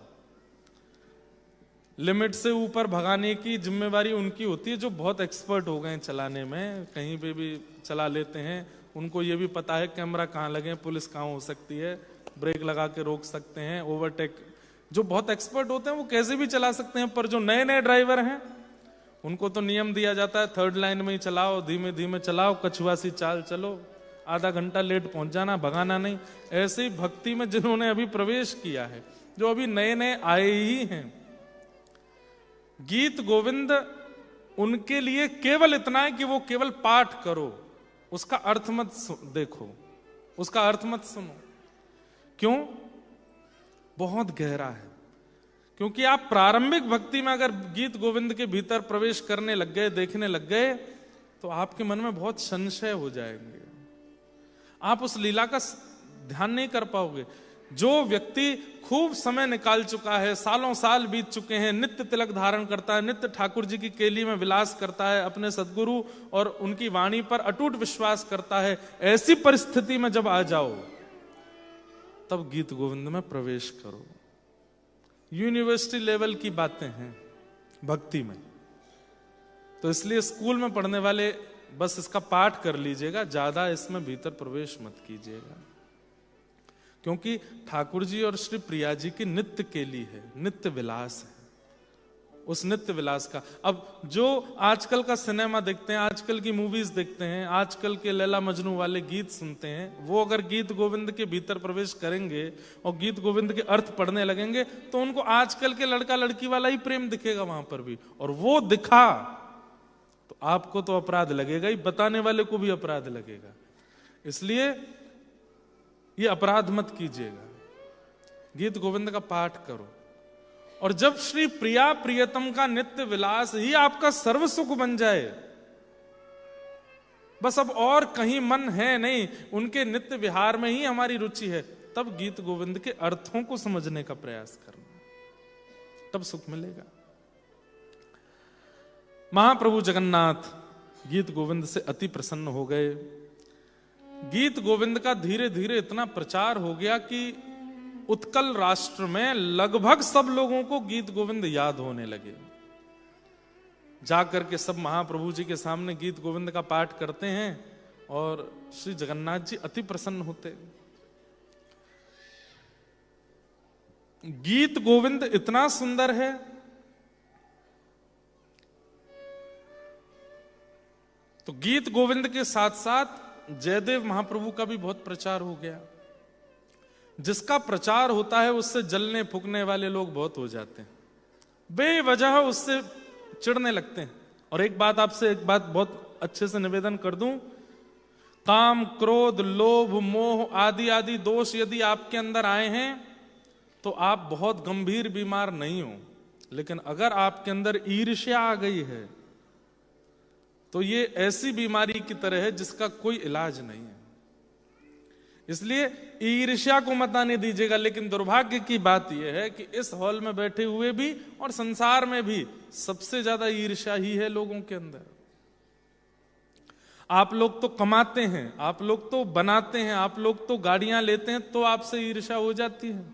लिमिट से ऊपर भगाने की जिम्मेवारी उनकी होती है जो बहुत एक्सपर्ट हो गए हैं चलाने में, कहीं पे भी चला लेते हैं। उनको ये भी पता है कैमरा कहाँ लगे, पुलिस कहाँ हो सकती है, ब्रेक लगा के रोक सकते हैं, ओवरटेक। जो बहुत एक्सपर्ट होते हैं वो कैसे भी चला सकते हैं, पर जो नए नए ड्राइवर हैं उनको तो नियम दिया जाता है 3rd लाइन में ही चलाओ, धीमे धीमे चलाओ, कछुआ सी चाल चलो, आधा घंटा लेट पहुंच जाना, भगाना नहीं। ऐसे ही भक्ति में जिन्होंने अभी प्रवेश किया है, जो अभी नए नए आए ही हैं, गीत गोविंद उनके लिए केवल इतना है कि वो केवल पाठ करो, उसका अर्थ मत देखो, उसका अर्थ मत सुनो। क्यों? बहुत गहरा है। क्योंकि आप प्रारंभिक भक्ति में अगर गीत गोविंद के भीतर प्रवेश करने लग गए, देखने लग गए, तो आपके मन में बहुत संशय हो जाएंगे, आप उस लीला का ध्यान नहीं कर पाओगे। जो व्यक्ति खूब समय निकाल चुका है, सालों साल बीत चुके हैं, नित्य तिलक धारण करता है, नित्य ठाकुर जी की केली में विलास करता है, अपने सद्गुरु और उनकी वाणी पर अटूट विश्वास करता है, ऐसी परिस्थिति में जब आ जाओ तब गीत गोविंद में प्रवेश करो। यूनिवर्सिटी लेवल की बातें हैं भक्ति में, तो इसलिए स्कूल में पढ़ने वाले बस इसका पाठ कर लीजिएगा, ज्यादा इसमें भीतर प्रवेश मत कीजिएगा। क्योंकि ठाकुर जी और श्री प्रिया जी की नित्य केली है, नित्य विलास है। उस नित्य विलास का, अब जो आजकल का सिनेमा देखते हैं, आजकल की मूवीज देखते हैं, आजकल के लैला मजनू वाले गीत सुनते हैं, वो अगर गीत गोविंद के भीतर प्रवेश करेंगे और गीत गोविंद के अर्थ पढ़ने लगेंगे तो उनको आजकल के लड़का लड़की वाला ही प्रेम दिखेगा वहां पर भी। और वो दिखा तो आपको तो अपराध लगेगा ही, बताने वाले को भी अपराध लगेगा। इसलिए ये अपराध मत कीजिएगा, गीत गोविंद का पाठ करो। और जब श्री प्रिया प्रियतम का नित्य विलास ही आपका सर्व सुख बन जाए, बस अब और कहीं मन है नहीं, उनके नित्य विहार में ही हमारी रुचि है, तब गीत गोविंद के अर्थों को समझने का प्रयास करना, तब सुख मिलेगा। महाप्रभु जगन्नाथ गीत गोविंद से अति प्रसन्न हो गए। गीत गोविंद का धीरे धीरे इतना प्रचार हो गया कि उत्कल राष्ट्र में लगभग सब लोगों को गीत गोविंद याद होने लगे। जाकर के सब महाप्रभु जी के सामने गीत गोविंद का पाठ करते हैं और श्री जगन्नाथ जी अति प्रसन्न होते। गीत गोविंद इतना सुंदर है, तो गीत गोविंद के साथ साथ जयदेव महाप्रभु का भी बहुत प्रचार हो गया। जिसका प्रचार होता है उससे जलने फूकने वाले लोग बहुत हो जाते हैं, बेवजह उससे चिढ़ने लगते हैं। और एक बात बहुत अच्छे से निवेदन कर दूं, काम क्रोध लोभ मोह आदि आदि दोष यदि आपके अंदर आए हैं तो आप बहुत गंभीर बीमार नहीं हो, लेकिन अगर आपके अंदर ईर्ष्या आ गई है तो ये ऐसी बीमारी की तरह है जिसका कोई इलाज नहीं है। इसलिए ईर्ष्या को मत आने दीजिएगा। लेकिन दुर्भाग्य की बात यह है कि इस हॉल में बैठे हुए भी और संसार में भी सबसे ज्यादा ईर्ष्या ही है लोगों के अंदर। आप लोग तो कमाते हैं, आप लोग तो बनाते हैं, आप लोग तो गाड़ियां लेते हैं, तो आपसे ईर्ष्या हो जाती है।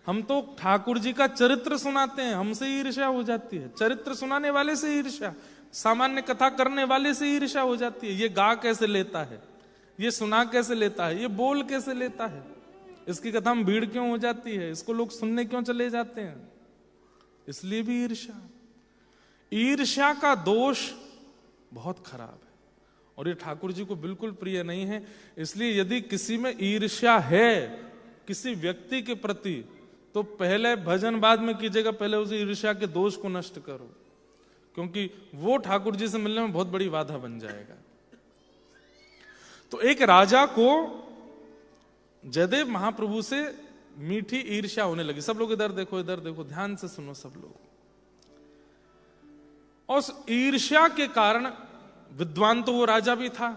हम तो ठाकुर जी का चरित्र सुनाते हैं, हमसे ईर्ष्या हो जाती है। चरित्र सुनाने वाले से ईर्ष्या, सामान्य कथा करने वाले से ईर्ष्या हो जाती है। ये गा कैसे लेता है, ये सुना कैसे लेता है, ये बोल कैसे लेता है, इसकी कथा में भीड़ क्यों हो जाती है, इसको लोग सुनने क्यों चले जाते हैं, इसलिए भी ईर्ष्या। ईर्ष्या का दोष बहुत खराब है और ये ठाकुर जी को बिल्कुल प्रिय नहीं है। इसलिए यदि किसी में ईर्ष्या है किसी व्यक्ति के प्रति, तो पहले भजन बाद में कीजिएगा, पहले उस ईर्ष्या के दोष को नष्ट करो, क्योंकि वो ठाकुर जी से मिलने में बहुत बड़ी बाधा बन जाएगा। तो एक राजा को जयदेव महाप्रभु से मीठी ईर्ष्या होने लगी। सब लोग इधर देखो, इधर देखो, ध्यान से सुनो सब लोग। और उस ईर्ष्या के कारण, विद्वान तो वो राजा भी था,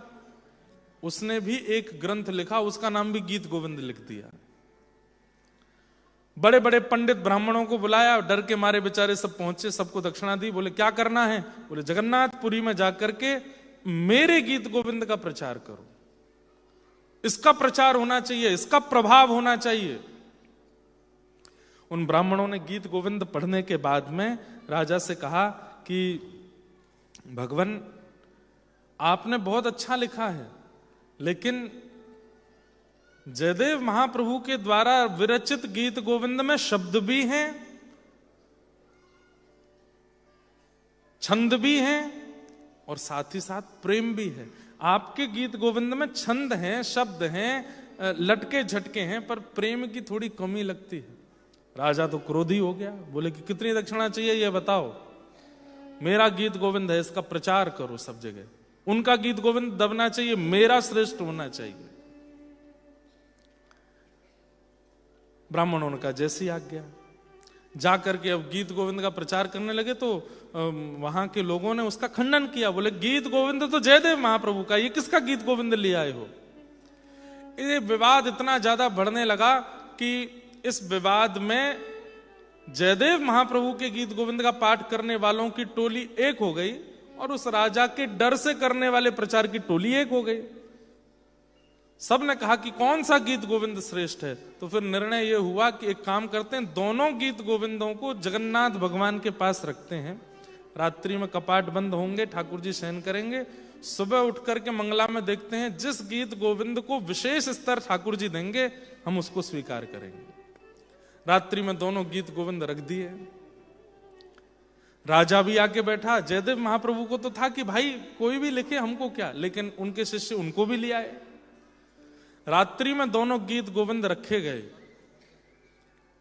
उसने भी एक ग्रंथ लिखा, उसका नाम भी गीत गोविंद लिख दिया। बड़े बड़े पंडित ब्राह्मणों को बुलाया, डर के मारे बेचारे सब पहुंचे, सबको दक्षिणा दी। बोले क्या करना है? बोले जगन्नाथपुरी में जाकर के मेरे गीत गोविंद का प्रचार करो, इसका प्रचार होना चाहिए, इसका प्रभाव होना चाहिए। उन ब्राह्मणों ने गीत गोविंद पढ़ने के बाद में राजा से कहा कि भगवान आपने बहुत अच्छा लिखा है, लेकिन जयदेव महाप्रभु के द्वारा विरचित गीत गोविंद में शब्द भी हैं, छंद भी हैं और साथ ही साथ प्रेम भी है। आपके गीत गोविंद में छंद हैं, शब्द हैं, लटके झटके हैं, पर प्रेम की थोड़ी कमी लगती है। राजा तो क्रोधी हो गया, बोले कि कितनी दक्षिणा चाहिए ये बताओ, मेरा गीत गोविंद है, इसका प्रचार करो सब जगह। उनका गीत गोविंद दबना चाहिए, मेरा श्रेष्ठ होना चाहिए। ब्राह्मणों ने कहा जैसी आज्ञा। जाकर के अब गीत गोविंद का प्रचार करने लगे तो वहां के लोगों ने उसका खंडन किया। बोले गीत गोविंद तो जयदेव महाप्रभु का, ये किसका गीत गोविंद ले आए हो? ये विवाद इतना ज्यादा बढ़ने लगा कि इस विवाद में जयदेव महाप्रभु के गीत गोविंद का पाठ करने वालों की टोली एक हो गई और उस राजा के डर से करने वाले प्रचार की टोली एक हो गई। सबने कहा कि कौन सा गीत गोविंद श्रेष्ठ है। तो फिर निर्णय यह हुआ कि एक काम करते हैं, दोनों गीत गोविंदों को जगन्नाथ भगवान के पास रखते हैं। रात्रि में कपाट बंद होंगे, ठाकुर जी शयन करेंगे, सुबह उठ करके मंगला में देखते हैं, जिस गीत गोविंद को विशेष स्तर ठाकुर जी देंगे हम उसको स्वीकार करेंगे। रात्रि में दोनों गीत गोविंद रख दिए। राजा भी आके बैठा। जयदेव महाप्रभु को तो था कि भाई कोई भी लिखे हमको क्या, लेकिन उनके शिष्य उनको भी ले आए। रात्रि में दोनों गीत गोविंद रखे गए।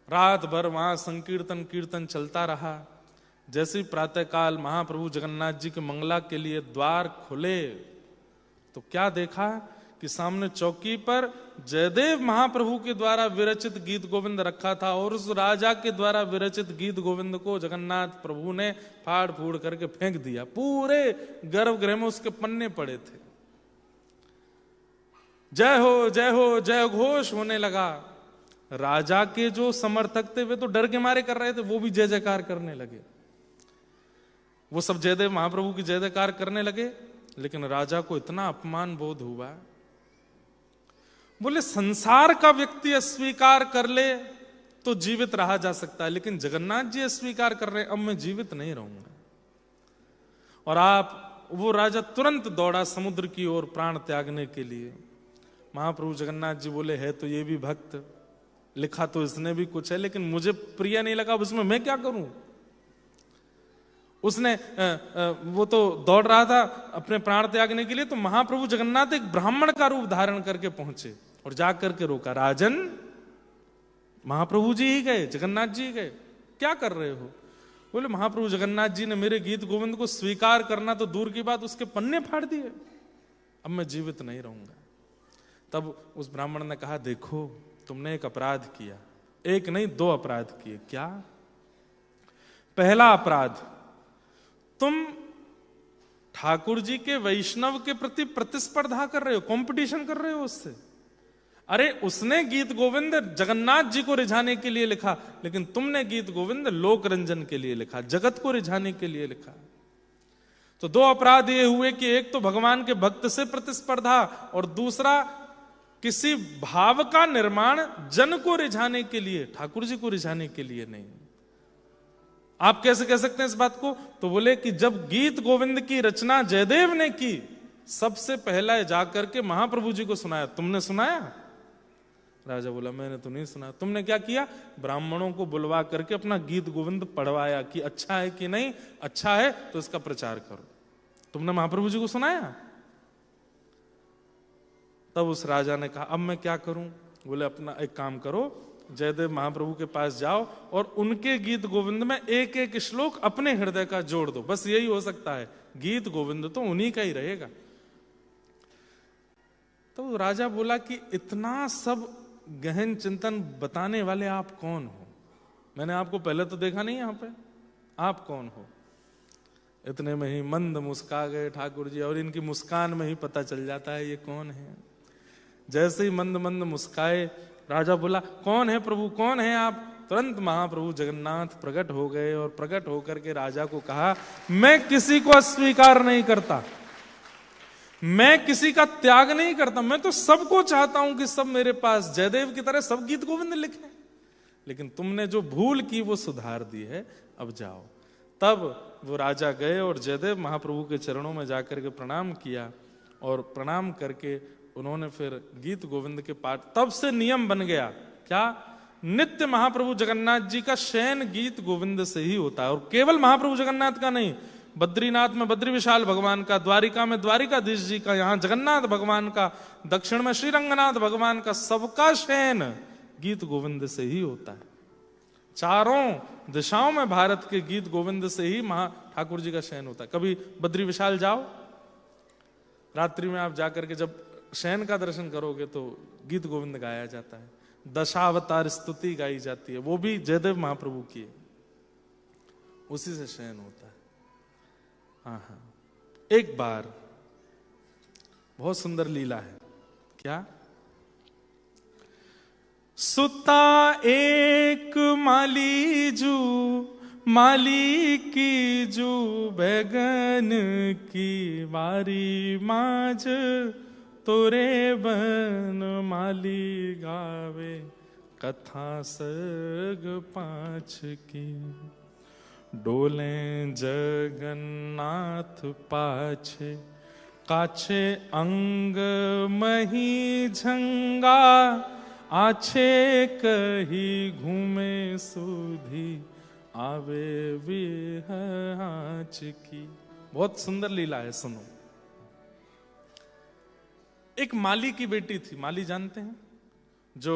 रात भर वहां संकीर्तन कीर्तन चलता रहा। जैसे ही प्रातःकाल महाप्रभु जगन्नाथ जी के मंगला के लिए द्वार खुले तो क्या देखा कि सामने चौकी पर जयदेव महाप्रभु के द्वारा विरचित गीत गोविंद रखा था और उस राजा के द्वारा विरचित गीत गोविंद को जगन्नाथ प्रभु ने फाड़ फूड़ करके फेंक दिया। पूरे गर्भगृह में उसके पन्ने पड़े थे। जय हो जय हो जय घोष होने लगा। राजा के जो समर्थक थे वे तो डर के मारे कर रहे थे, वो भी जय जयकार करने लगे। वो सब जयदेव महाप्रभु की जय जयकार करने लगे, लेकिन राजा को इतना अपमान बोध हुआ। बोले संसार का व्यक्ति अस्वीकार कर ले तो जीवित रहा जा सकता है, लेकिन जगन्नाथ जी अस्वीकार कर रहे हैं, अब मैं जीवित नहीं रहूंगा। और वो राजा तुरंत दौड़ा समुद्र की ओर प्राण त्यागने के लिए। महाप्रभु जगन्नाथ जी बोले है तो ये भी भक्त, लिखा तो इसने भी कुछ है, लेकिन मुझे प्रिय नहीं लगा, उसमें मैं क्या करूं। उसने वो तो दौड़ रहा था अपने प्राण त्यागने के लिए, तो महाप्रभु जगन्नाथ एक ब्राह्मण का रूप धारण करके पहुंचे और जाकर के रोका। राजन, महाप्रभु जी ही गए, जगन्नाथ जी गए, क्या कर रहे हो। बोले महाप्रभु जगन्नाथ जी ने मेरे गीत गोविंद को स्वीकार करना तो दूर की बात, उसके पन्ने फाड़ दिए, अब मैं जीवित नहीं रहूंगा। तब उस ब्राह्मण ने कहा देखो तुमने एक अपराध किया, एक नहीं 2 अपराध किए। क्या? पहला अपराध, तुम ठाकुर जी के वैष्णव के प्रति प्रतिस्पर्धा कर रहे हो, कंपटीशन कर रहे हो उससे। अरे उसने गीत गोविंद जगन्नाथ जी को रिझाने के लिए लिखा, लेकिन तुमने गीत गोविंद लोक रंजन के लिए लिखा, जगत को रिझाने के लिए लिखा। तो 2 अपराध ये हुए कि एक तो भगवान के भक्त से प्रतिस्पर्धा, और दूसरा किसी भाव का निर्माण जन को रिझाने के लिए, ठाकुर जी को रिझाने के लिए नहीं। आप कैसे कह सकते हैं इस बात को? तो बोले कि जब गीत गोविंद की रचना जयदेव ने की, सबसे पहला जाकर के महाप्रभु जी को सुनाया। तुमने सुनाया? राजा बोला मैंने तो नहीं सुना। तुमने क्या किया? ब्राह्मणों को बुलवा करके अपना गीत गोविंद पढ़वाया कि अच्छा है कि नहीं, अच्छा है तो इसका प्रचार करो। तुमने महाप्रभु जी को सुनाया? तब उस राजा ने कहा अब मैं क्या करूं? बोले अपना एक काम करो, जयदेव महाप्रभु के पास जाओ और उनके गीत गोविंद में एक एक श्लोक अपने हृदय का जोड़ दो, बस यही हो सकता है, गीत गोविंद तो उन्हीं का ही रहेगा। तो राजा बोला कि इतना सब गहन चिंतन बताने वाले आप कौन हो? मैंने आपको पहले तो देखा नहीं, यहां पे आप कौन हो? इतने में ही मंद मुस्का गए ठाकुर जी, और इनकी मुस्कान में ही पता चल जाता है ये कौन है। जैसे ही मंद मंद मुस्काए, राजा बोला कौन है प्रभु, कौन है आप? तुरंत महाप्रभु जगन्नाथ प्रकट हो गए और प्रकट होकर के राजा को कहा मैं किसी को अस्वीकार नहीं करता, मैं किसी का त्याग नहीं करता, मैं तो सबको चाहता हूं कि सब मेरे पास जयदेव की तरह सब गीत गोविंद लिखें, लेकिन तुमने जो भूल की वो सुधार दी है, अब जाओ। तब वो राजा गए और जयदेव महाप्रभु के चरणों में जाकर के प्रणाम किया, और प्रणाम करके उन्होंने फिर गीत गोविंद के पाठ, तब से नियम बन गया क्या, नित्य महाप्रभु जगन्नाथ जी का शयन गीत गोविंद से ही होता है। और केवल महाप्रभु जगन्नाथ का नहीं, बद्रीनाथ में बद्री विशाल भगवान का, द्वारिका में द्वारिकाधीश जी का, यहाँ जगन्नाथ भगवान का, दक्षिण में श्रीरंगनाथ भगवान का, सबका शयन गीत गोविंद से ही होता है। चारों दिशाओं में भारत के गीत गोविंद से ही ठाकुर जी का शयन होता है। कभी बद्री विशाल जाओ, रात्रि में आप जाकर के जब शयन का दर्शन करोगे तो गीत गोविंद गाया जाता है, दशावतार स्तुति गाई जाती है, वो भी जयदेव महाप्रभु की है, उसी से शयन होता है। हाँ, एक बार बहुत सुंदर लीला है। क्या? सुता एक माली जू, माली की जू, बैगन की बारी माज, तोरे बन माली गावे, कथा सग 5 की, डोले जगन्नाथ पाछे, काछे अंग मही झंगा, आछे कही घूमे सुधी, आवे विहाच की। बहुत सुंदर लीला है, सुनो। एक माली की बेटी थी, माली जानते हैं, जो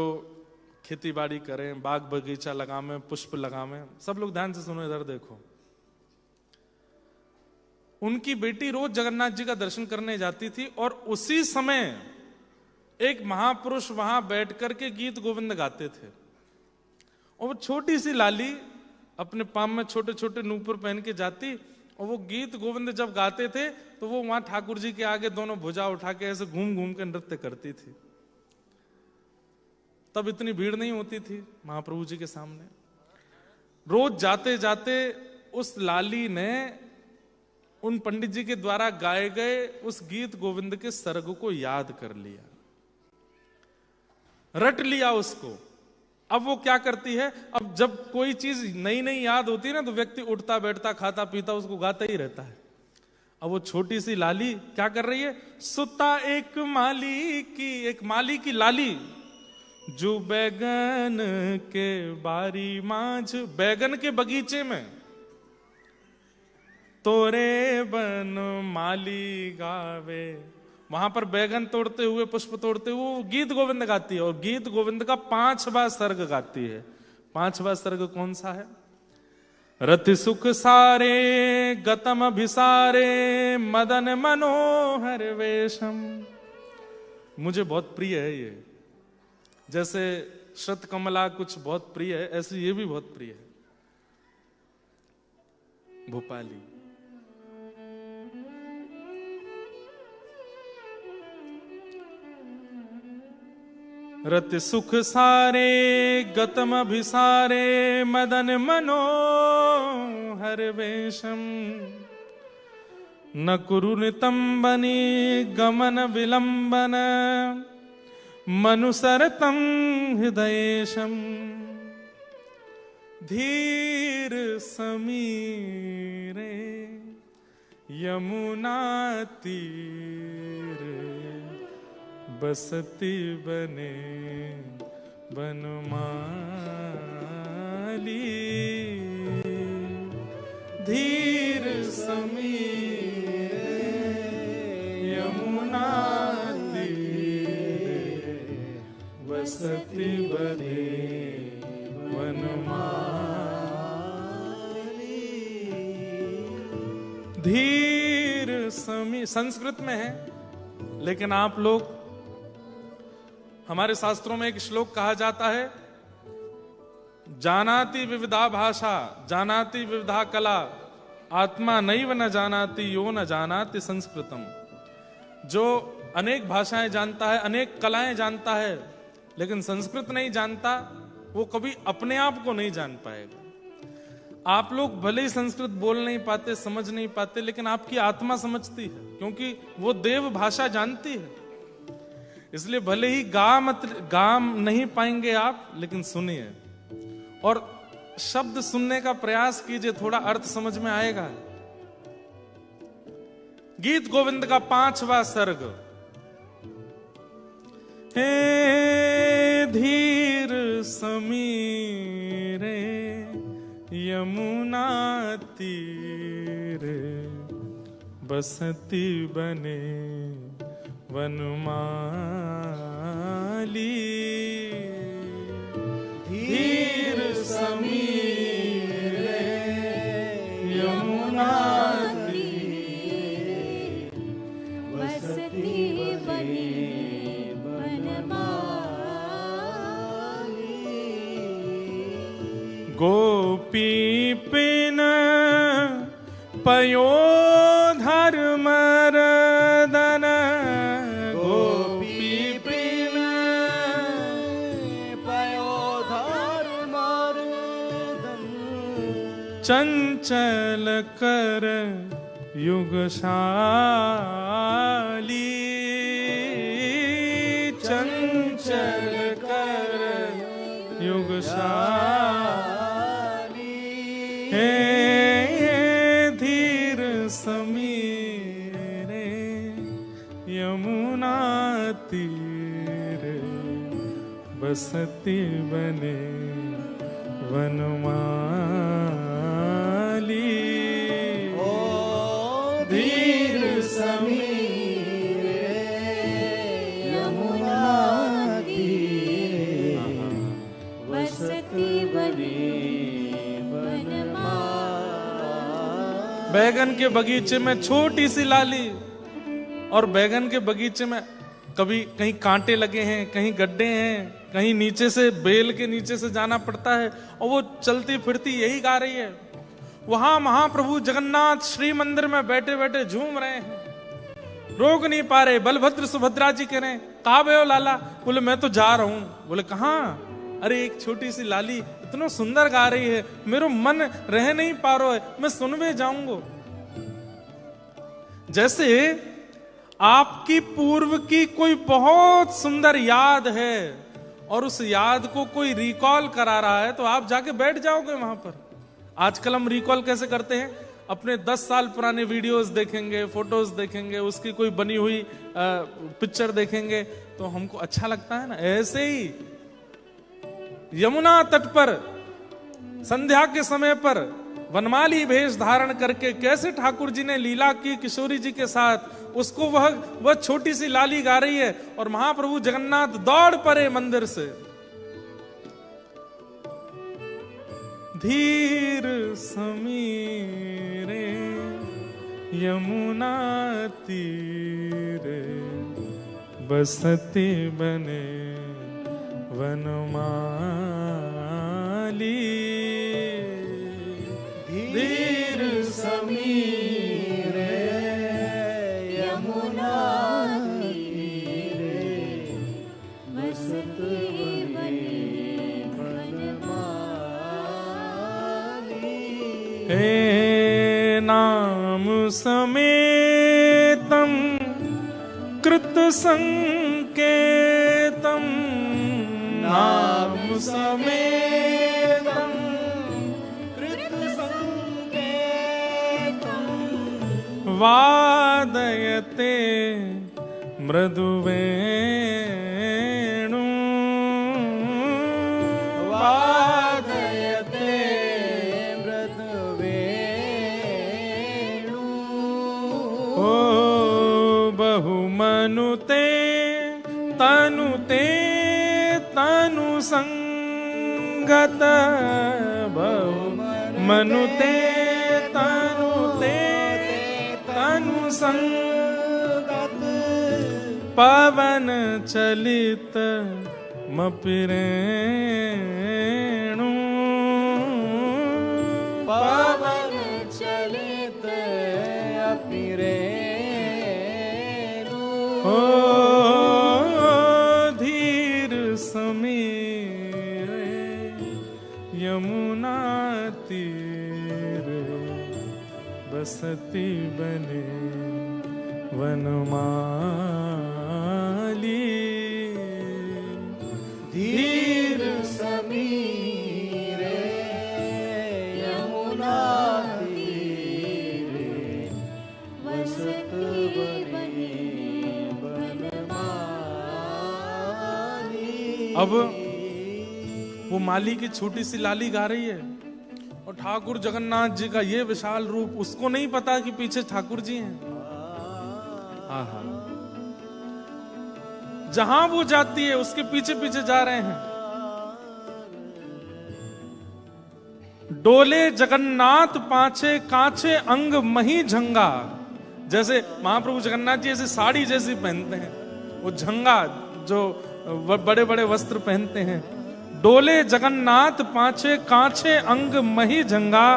खेती बाड़ी करें, बाग बगीचा लगावें, पुष्प लगावें। सब लोग ध्यान से सुनो, इधर देखो। उनकी बेटी रोज जगन्नाथ जी का दर्शन करने जाती थी, और उसी समय एक महापुरुष वहां बैठ करके गीत गोविंद गाते थे, और वो छोटी सी लाली अपने पाम में छोटे छोटे नूपुर पहन के जाती, और वो गीत गोविंद जब गाते थे तो वो वहां ठाकुर जी के आगे दोनों भुजा उठा के ऐसे घूम घूम के नृत्य करती थी। तब इतनी भीड़ नहीं होती थी महाप्रभु जी के सामने। रोज जाते जाते उस लाली ने उन पंडित जी के द्वारा गाए गए उस गीत गोविंद के सर्ग को याद कर लिया, रट लिया उसको। अब वो क्या करती है, अब जब कोई चीज नई नई याद होती है ना, तो व्यक्ति उठता बैठता खाता पीता उसको गाता ही रहता है। अब वो छोटी सी लाली क्या कर रही है, सुता एक माली की लाली, जो बैगन के बारी मांझ, बैगन के बगीचे में तोरे बन माली गावे, वहां पर बैगन तोड़ते हुए पुष्प तोड़ते हुए वो गीत गोविंद गाती है, और गीत गोविंद का 5वां सर्ग गाती है। 5वां सर्ग कौन सा है, रति सुख सारे गतम अभिसारे मदन मनोहर वेशम। मुझे बहुत प्रिय है ये, जैसे श्रत कमला कुछ बहुत प्रिय है, ऐसे ये भी बहुत प्रिय है। भोपाली रति सुख सारे गतम अभिसारे मदन मनोहर वेशम, न कुरु नितंबनी गमन विलंबन मनुसरतम हृदयेशम। धीर समीरे यमुना तीर, बसती बने बनमाली। धीर समीरे यमुना तीर, बसती बने बनमाली। धीर समी संस्कृत में है, लेकिन आप लोग, हमारे शास्त्रों में एक श्लोक कहा जाता है, जानाति विविधा भाषा जानाति विविधा कला, आत्मा नैव न जानाति यो न जानाति संस्कृतम। जो अनेक भाषाएं जानता है, अनेक कलाएं जानता है, लेकिन संस्कृत नहीं जानता, वो कभी अपने आप को नहीं जान पाएगा। आप लोग भले ही संस्कृत बोल नहीं पाते, समझ नहीं पाते, लेकिन आपकी आत्मा समझती है, क्योंकि वो देव भाषा जानती है। इसलिए भले ही गा नहीं पाएंगे आप, लेकिन सुनिए और शब्द सुनने का प्रयास कीजिए, थोड़ा अर्थ समझ में आएगा। गीत गोविंद का 5वां सर्ग। हे धीर समीरे यमुना तीर, बसती बने वनमाली। धीर समीरे यमुना तीर, बसती बने वनमाली। गोपी पिन पयोधर मरदन, चंचल कर युगशाली। चंचल कर युगशाली। हे धीर समीरे यमुना तीर, बसती बने वनमाली। ओ धीर समीरे यमुना तीरे, बसती बने वनमाली। बैगन के बगीचे में छोटी सी लाली, और बैगन के बगीचे में कभी कहीं कांटे लगे हैं, कहीं गड्ढे हैं, कहीं नीचे से बेल के नीचे से जाना पड़ता है, और वो चलती फिरती यही गा रही है। वहां महाप्रभु जगन्नाथ श्री मंदिर में बैठे बैठे झूम रहे हैं, रोक नहीं पा रहे। बलभद्र सुभद्रा जी कह रहे हैं, कहाँ गए हो लाला? बोले मैं तो जा रहा हूं। बोले कहाँ? अरे एक छोटी सी लाली इतना सुंदर गा रही है, मेरा मन रह नहीं पा रहा है, मैं सुनवे जाऊंगा। जैसे आपकी पूर्व की कोई बहुत सुंदर याद है और उस याद को कोई रिकॉल करा रहा है, तो आप जाके बैठ जाओगे वहां पर। आजकल हम रिकॉल कैसे करते हैं? अपने 10 साल पुराने वीडियोस देखेंगे, फोटोज देखेंगे, उसकी कोई बनी हुई पिक्चर देखेंगे तो हमको अच्छा लगता है ना। ऐसे ही यमुना तट पर संध्या के समय पर वनमाली भेष धारण करके कैसे ठाकुर जी ने लीला की किशोरी जी के साथ, उसको वह छोटी सी लाली गा रही है और महाप्रभु जगन्नाथ दौड़ पड़े मंदिर से। धीर समीरे यमुना तीरे बसती बने वनमाली। धीर समीरे यमुना तीरे बसती बने वनमाली। हे नाम समेतम कृत संकेतम, नाम समेतम कृत संकेतम वादयते मृदुवेणु, वादयते मृदुवेणु। ओ बहुमनुते तनुते तनु संगत, बहुमनुते तनुते तनु संगत पवन चलित मपिरेणु, पवन चलित अपिरेणु। ओ धीर समीरे यमुना तीरे बसती बने वनमाली। धीर समीरे यमुना तीरे बसती बने वनमाली। अब वो माली की छोटी सी लाली गा रही है और ठाकुर जगन्नाथ जी का ये विशाल रूप, उसको नहीं पता कि पीछे ठाकुर जी हैं। आहा, जहां वो जाती है उसके पीछे पीछे जा रहे हैं। डोले जगन्नाथ पाछे काछे अंग मही झंगा। जैसे महाप्रभु जगन्नाथ जी ऐसे साड़ी जैसी पहनते हैं, वो झंगा जो बड़े बड़े वस्त्र पहनते हैं। डोले जगन्नाथ पाछे काछे अंग मही झंगा,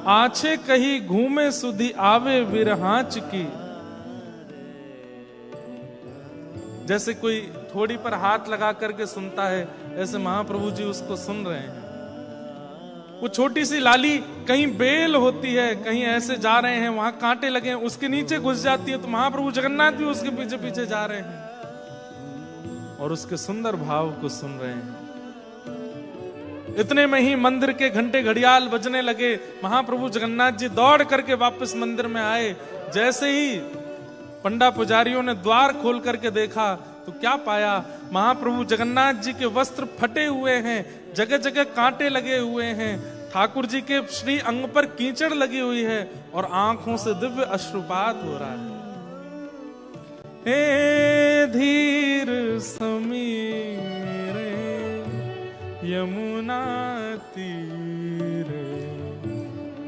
आछे कही घूमे सुधी आवे विरहांच की। जैसे कोई थोड़ी पर हाथ लगा करके सुनता है, ऐसे महाप्रभु जी उसको सुन रहे हैं। वो छोटी सी लाली कहीं बेल होती है, कहीं ऐसे जा रहे हैं, वहां कांटे लगे हैं, उसके नीचे घुस जाती है, तो महाप्रभु जगन्नाथ भी उसके पीछे पीछे जा रहे हैं और उसके सुंदर भाव को सुन रहे हैं। इतने में ही मंदिर के घंटे घड़ियाल बजने लगे। महाप्रभु जगन्नाथ जी दौड़ करके वापस मंदिर में आए। जैसे ही पंडा पुजारियों ने द्वार खोल करके देखा तो क्या पाया? महाप्रभु जगन्नाथ जी के वस्त्र फटे हुए हैं, जगह जगह कांटे लगे हुए हैं, ठाकुर जी के श्री अंग पर कीचड़ लगी हुई है और आंखों से दिव्य अश्रुपात हो रहा है। हे धीर समीरे यमुना तीरे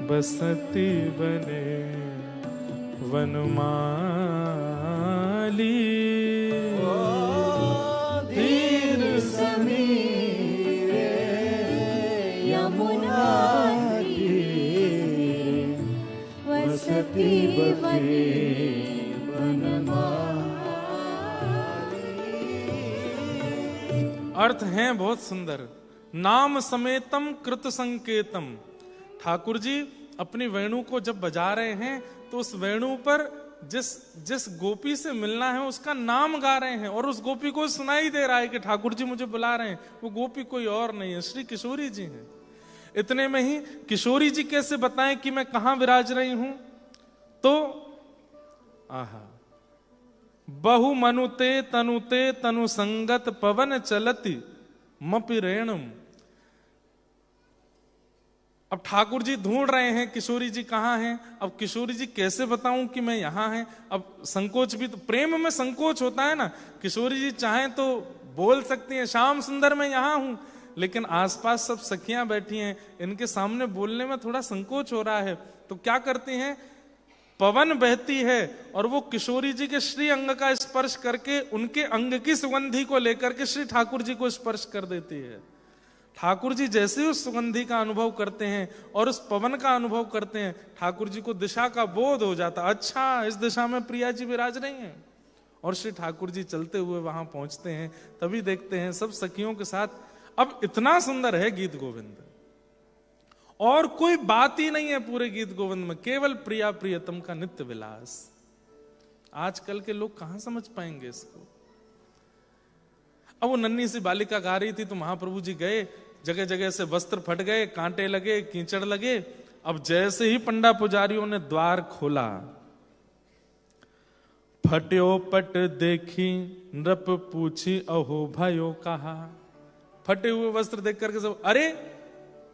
बसती बने वनमाली। बसती बसे बनमाली। अर्थ हैं बहुत सुंदर। नाम समेतम कृत संकेतम। ठाकुर जी अपनी वेणु को जब बजा रहे हैं तो उस वेणु पर जिस गोपी से मिलना है उसका नाम गा रहे हैं, और उस गोपी को सुनाई दे रहा है कि ठाकुर जी मुझे बुला रहे हैं। वो गोपी कोई और नहीं है, श्री किशोरी जी हैं। इतने में ही किशोरी जी कैसे बताएं कि मैं कहां विराज रही हूं, तो आहा, बहु मनुते तनुते तनु संगत पवन चलति मपि रेणुम। अब ठाकुर जी ढूंढ रहे हैं किशोरी जी कहाँ हैं। अब किशोरी जी कैसे बताऊं कि मैं यहां हैं। अब संकोच भी तो, प्रेम में संकोच होता है ना। किशोरी जी चाहें तो बोल सकती हैं श्याम सुंदर मैं यहां हूं, लेकिन आसपास सब सखियां बैठी हैं, इनके सामने बोलने में थोड़ा संकोच हो रहा है। तो क्या करती हैं, पवन बहती है और वो किशोरी जी के श्री अंग का स्पर्श करके उनके अंग की सुगंधी को लेकर के श्री ठाकुर जी को स्पर्श कर देती है। ठाकुर जी जैसे उस सुगंधी का अनुभव करते हैं और उस पवन का अनुभव करते हैं, ठाकुर जी को दिशा का बोध हो जाता, अच्छा इस दिशा में प्रिया जी विराज रही हैं। और श्री ठाकुर जी चलते हुए वहां पहुंचते हैं, तभी देखते हैं सब सखियों के साथ। अब इतना सुंदर है गीत गोविंद, और कोई बात ही नहीं है पूरे गीत गोविंद में, केवल प्रिया प्रियतम का नित्य विलास। आजकल के लोग कहां समझ पाएंगे इसको। अब वो नन्ही सी बालिका गा रही थी तो महाप्रभु जी गए, जगह जगह से वस्त्र फट गए, कांटे लगे, कीचड़ लगे। अब जैसे ही पंडा पुजारियों ने द्वार खोला, फट्यो पट देखी नृप पूछी अहो भयो कहा। फटे हुए वस्त्र देख करके सब, अरे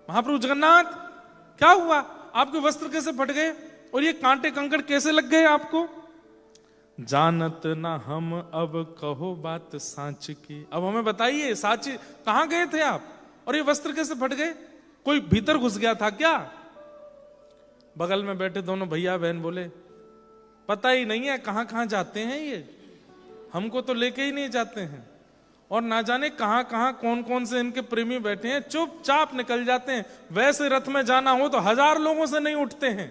महाप्रभु जगन्नाथ क्या हुआ, आपके वस्त्र कैसे फट गए और ये कांटे कंकड़ कैसे लग गए आपको। जानत ना हम अब कहो बात साच की। अब हमें बताइए साची कहां गए थे आप और ये वस्त्र कैसे फट गए, कोई भीतर घुस गया था क्या। बगल में बैठे दोनों भैया बहन बोले पता ही नहीं है कहां कहां जाते हैं ये, हमको तो लेके ही नहीं जाते हैं, और ना जाने कहां कहां कौन कौन से इनके प्रेमी बैठे हैं, चुपचाप निकल जाते हैं। वैसे रथ में जाना हो तो 1000 लोगों से नहीं उठते हैं,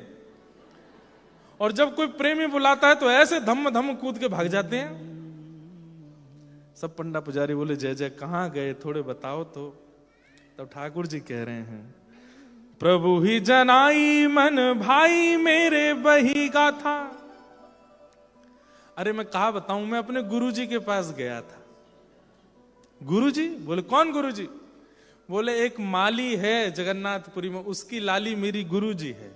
और जब कोई प्रेमी बुलाता है तो ऐसे धम धम कूद के भाग जाते हैं। सब पंडा पुजारी बोले जय जय कहां गए थोड़े बताओ तो। तब ठाकुर जी कह रहे हैं प्रभु ही जनाई मन भाई मेरे बही गाथा। अरे मैं कहा बताऊं, मैं अपने गुरुजी के पास गया था। गुरुजी? बोले कौन गुरुजी? बोले एक माली है जगन्नाथपुरी में, उसकी लाली मेरी गुरुजी है।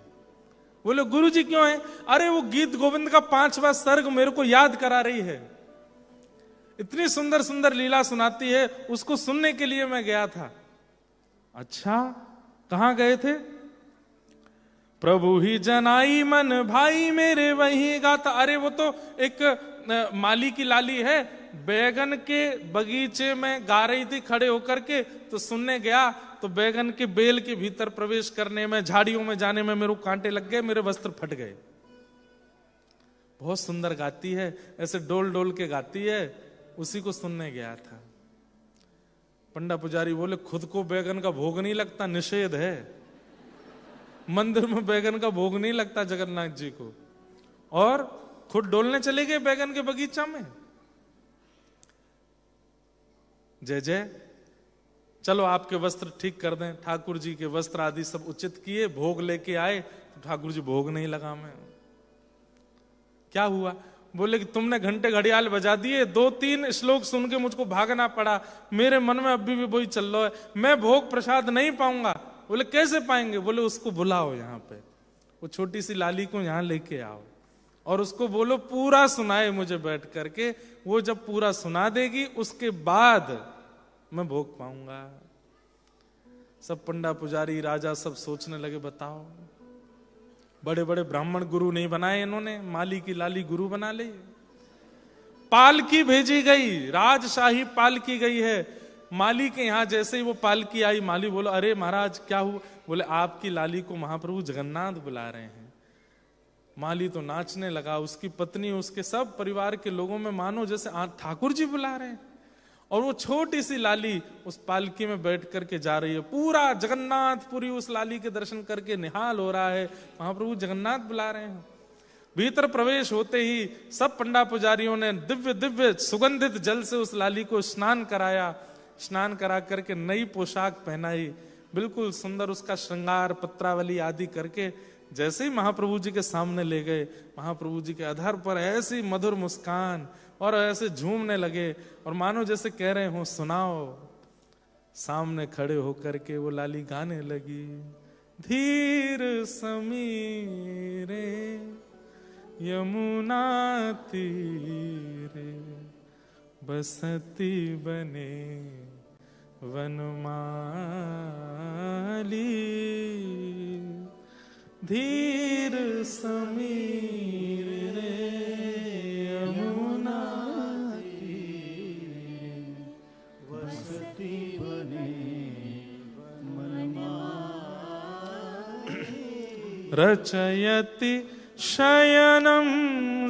बोले गुरुजी क्यों है? अरे वो गीत गोविंद का 5वां सर्ग मेरे को याद करा रही है, इतनी सुंदर सुंदर लीला सुनाती है, उसको सुनने के लिए मैं गया था। अच्छा कहां गए थे? प्रभु ही जनाई मन भाई मेरे वही गाता। अरे वो तो एक माली की लाली है, बैगन के बगीचे में गा रही थी खड़े होकर के, तो सुनने गया तो बैगन के बेल के भीतर प्रवेश करने में, झाड़ियों में जाने में मेरे को कांटे लग गए, मेरे वस्त्र फट गए। बहुत सुंदर गाती है, ऐसे डोल डोल के गाती है, उसी को सुनने गया था। पंडा पुजारी बोले खुद को बैगन का भोग नहीं लगता, निषेध है, मंदिर में बैगन का भोग नहीं लगता जगन्नाथ जी को, और खुद डोलने चले गए बैगन के बगीचा में। जय जय, चलो आपके वस्त्र ठीक कर दें। ठाकुर जी के वस्त्र आदि सब उचित किए, भोग लेके आए तो ठाकुर जी भोग नहीं लगा। मैं क्या हुआ? बोले कि तुमने घंटे घड़ियाल बजा दिए, 2-3 श्लोक सुन के मुझको भागना पड़ा, मेरे मन में अभी भी वही चल रहा है, मैं भोग प्रसाद नहीं पाऊंगा। बोले कैसे पाएंगे? बोले उसको बुलाओ यहाँ पे, वो छोटी सी लाली को यहाँ लेके आओ और उसको बोलो पूरा सुनाए मुझे बैठ करके। वो जब पूरा सुना देगी उसके बाद मैं भोग पाऊंगा। सब पंडा पुजारी राजा सब सोचने लगे, बताओ बड़े बड़े ब्राह्मण गुरु नहीं बनाए इन्होंने, माली की लाली गुरु बना ले। पालकी भेजी गई, राजशाही पालकी गई है माली के यहाँ। जैसे ही वो पालकी आई, माली बोला अरे महाराज क्या हुआ? बोले आपकी लाली को महाप्रभु जगन्नाथ बुला रहे हैं। माली तो नाचने लगा, उसकी पत्नी, उसके सब परिवार के लोगों में मानो जैसे ठाकुर जी बुला रहे हैं। और वो छोटी सी लाली उस पालकी में बैठ करके जा रही है, पूरा जगन्नाथपुरी उस लाली के दर्शन करके निहाल हो रहा है, महाप्रभु जगन्नाथ बुला रहे हैं। भीतर प्रवेश होते ही सब पंडा पुजारियों ने दिव्य दिव्य सुगंधित जल से उस लाली को स्नान कराया। स्नान करा करके नई पोशाक पहनाई, बिल्कुल सुंदर उसका श्रृंगार पत्रावली आदि करके जैसे ही महाप्रभु जी के सामने ले गए, महाप्रभु जी के अधर पर ऐसी मधुर मुस्कान और ऐसे झूमने लगे और मानो जैसे कह रहे हो सुनाओ। सामने खड़े होकर के वो लाली गाने लगी, धीर समीरे यमुना तीरे बसती बने वनमाली, धीर समीरे यमुना तीरे बसती बने वनमाली। रचयति शयनं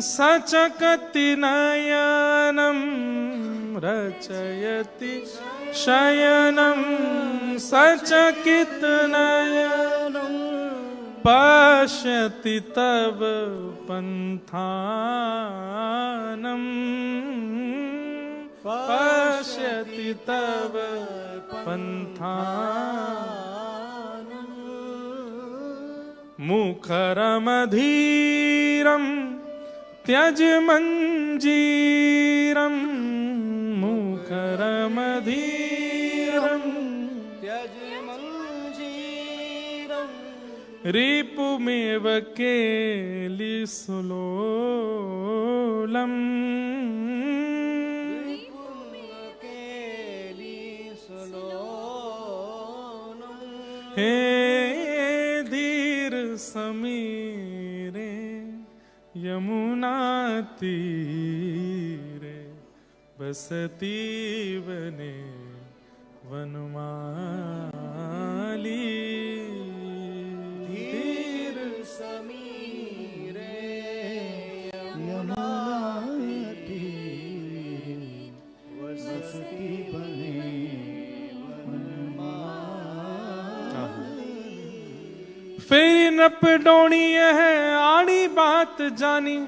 सचकति नयनं, रचयति शयनं सचकित नयनं, पश्यति तव पंथानं, पश्यति तव पंथानं, मुखरमधीरं त्यज मंजीरं, मुखरमधीरं त्यज मंजीरं, रिपुमेव केलिसुलोलम्, केलिसुलोलम्। हे धीर समीरे यमुना तीरे बसती बने वनमाली, धीर समीरे यमुना तीरे बसती बने वनमाली। फेरी नप डोणी है आड़ी बात जानी,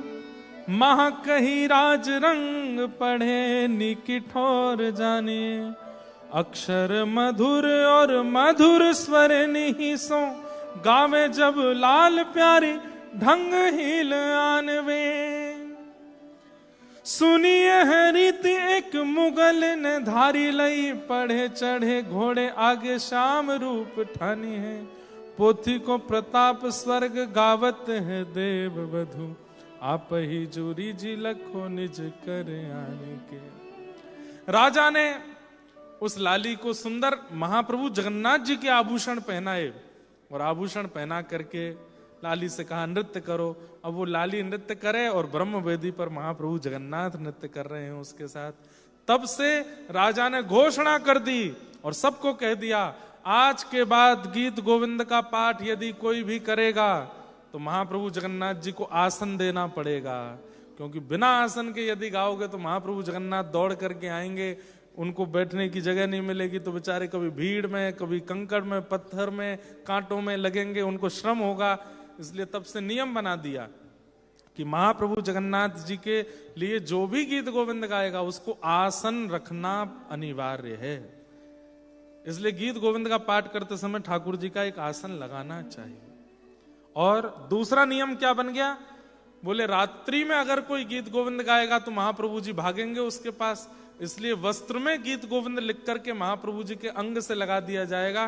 महा कही राज रंग पढ़े निकिठोर जाने, अक्षर मधुर और मधुर स्वर निहिसों गावे जब लाल प्यारी ढंग हिल आनवे। सुनिए है रीति एक मुगल ने धारी लई, पढ़े चढ़े घोड़े आगे श्याम रूप ठानी है, पोथी को प्रताप स्वर्ग गावत है देव वधु, आप ही जोरी जी लखो निज कर आने के। राजा ने उस लाली को सुंदर महाप्रभु जगन्नाथ जी के आभूषण पहनाए और आभूषण पहना करके लाली से कहा नृत्य करो। अब वो लाली नृत्य करे और ब्रह्म वेदी पर महाप्रभु जगन्नाथ नृत्य कर रहे हैं उसके साथ। तब से राजा ने घोषणा कर दी और सबको कह दिया, आज के बाद गीत गोविंद का पाठ यदि कोई भी करेगा तो महाप्रभु जगन्नाथ जी को आसन देना पड़ेगा, क्योंकि बिना आसन के यदि गाओगे तो महाप्रभु जगन्नाथ दौड़ करके आएंगे, उनको बैठने की जगह नहीं मिलेगी, तो बेचारे कभी भीड़ में, कभी कंकड़ में, पत्थर में, कांटों में लगेंगे, उनको श्रम होगा। इसलिए तब से नियम बना दिया कि महाप्रभु जगन्नाथ जी के लिए जो भी गीत गोविंद गाएगा उसको आसन रखना अनिवार्य है। इसलिए गीत गोविंद का पाठ करते समय ठाकुर जी का एक आसन लगाना चाहिए। और दूसरा नियम क्या बन गया, बोले रात्रि में अगर कोई गीत गोविंद गाएगा तो महाप्रभु जी भागेंगे उसके पास, इसलिए वस्त्र में गीत गोविंद लिख करके महाप्रभु जी के अंग से लगा दिया जाएगा।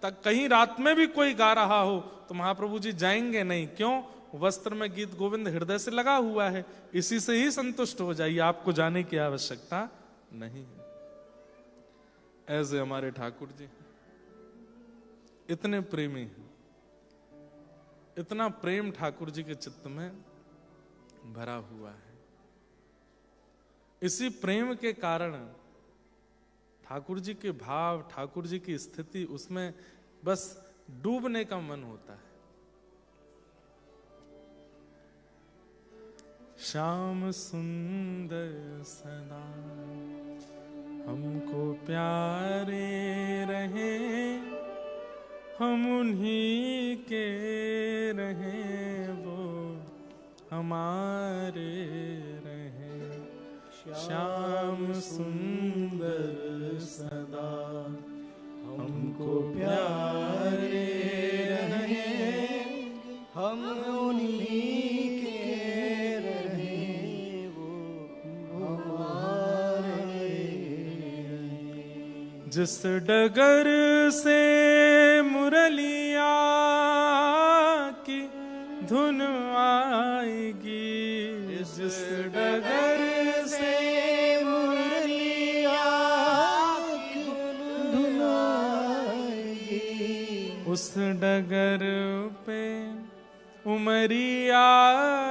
तक कहीं रात में भी कोई गा रहा हो तो महाप्रभु जी जाएंगे नहीं। क्यों? वस्त्र में गीत गोविंद हृदय से लगा हुआ है, इसी से ही संतुष्ट हो जाइए, आपको जाने की आवश्यकता नहीं है। ऐसे हमारे ठाकुर जी इतने प्रेमी हैं, इतना प्रेम ठाकुर जी के चित्त में भरा हुआ है। इसी प्रेम के कारण ठाकुर जी के भाव, ठाकुर जी की स्थिति, उसमें बस डूबने का मन होता है। श्याम सुंदर सदा हमको प्यारे रहे, हम उन्हीं के रहे, वो हमारे रहें, श्याम सुंदर सदा हमको प्यारे रहें, हम उन्हीं के रहें, वो हमारे रहें। जिस डगर से मुरलिया की धुन आएगी, जिस डगर से मुरलिया की धुन आएगी, उस डगर पे उमरिया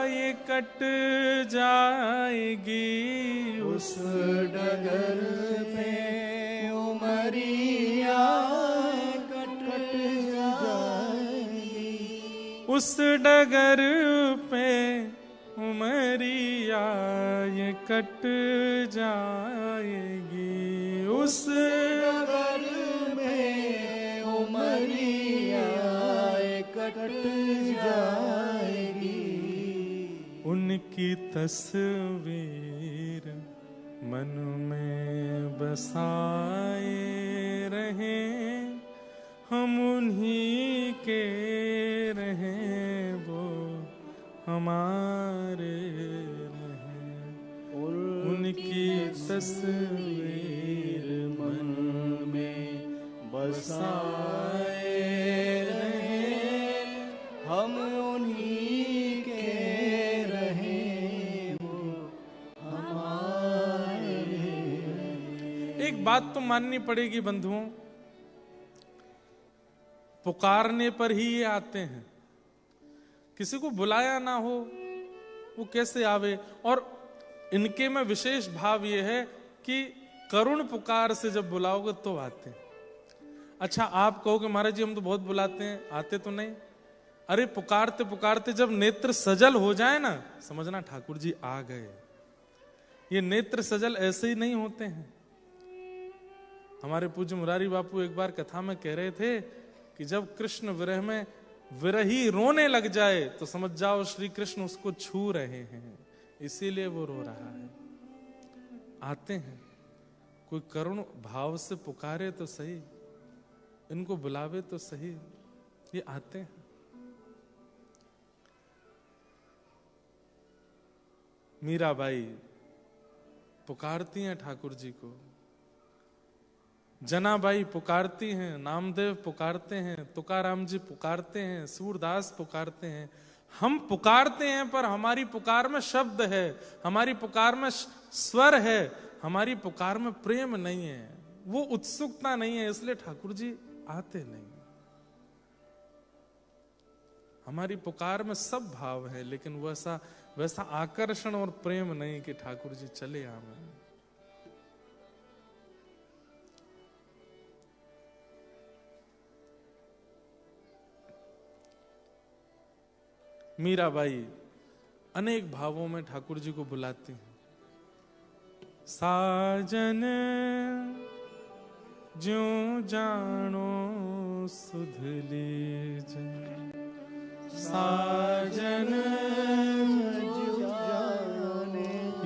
ये कट जाएगी, उस डगर पे उमरिया कट जाएगी, उस डगर पे उमरिया ये कट जाएगी, उस डगर में उमरिया कट जाएगी। उनकी तस्वीर मन में बसाए रहें, हम उन्हीं के रहें, वो हमारे रहें। उनकी तस्वीर मन में बसाए रहें, हम उन्हीं के रहें, वो हमारे रहें। एक बात तो माननी पड़ेगी बंधुओं, पुकारने पर ही ये आते हैं, किसी को बुलाया ना हो वो कैसे आवे। और इनके में विशेष भाव ये है कि करुण पुकार से जब बुलाओगे तो आते हैं। अच्छा, आप कहोगे महाराज जी हम तो बहुत बुलाते हैं, आते तो नहीं। अरे पुकारते पुकारते जब नेत्र सजल हो जाए ना, समझना ठाकुर जी आ गए। ये नेत्र सजल ऐसे ही नहीं होते हैं। हमारे पूज्य मुरारी बापू एक बार कथा में कह रहे थे कि जब कृष्ण विरह में विरही रोने लग जाए तो समझ जाओ श्री कृष्ण उसको छू रहे हैं, इसीलिए वो रो रहा है। आते हैं, कोई करुण भाव से पुकारे तो सही, इनको बुलावे तो सही, ये आते हैं। मीराबाई पुकारती हैं ठाकुर जी को, जनाबाई पुकारती हैं, नामदेव पुकारते हैं, तुकाराम जी पुकारते हैं, सूरदास पुकारते हैं। हम पुकारते हैं पर हमारी पुकार में शब्द है, हमारी पुकार में स्वर है, हमारी पुकार में प्रेम नहीं है, वो उत्सुकता नहीं है, इसलिए ठाकुर जी आते नहीं। हमारी पुकार में सब भाव है, लेकिन वैसा आकर्षण और प्रेम नहीं कि ठाकुर जी चले आवे। मीराबाई अनेक भावों में ठाकुर जी को बुलाती हैं। साजन ज्यों जानो सुध लीजे, साजन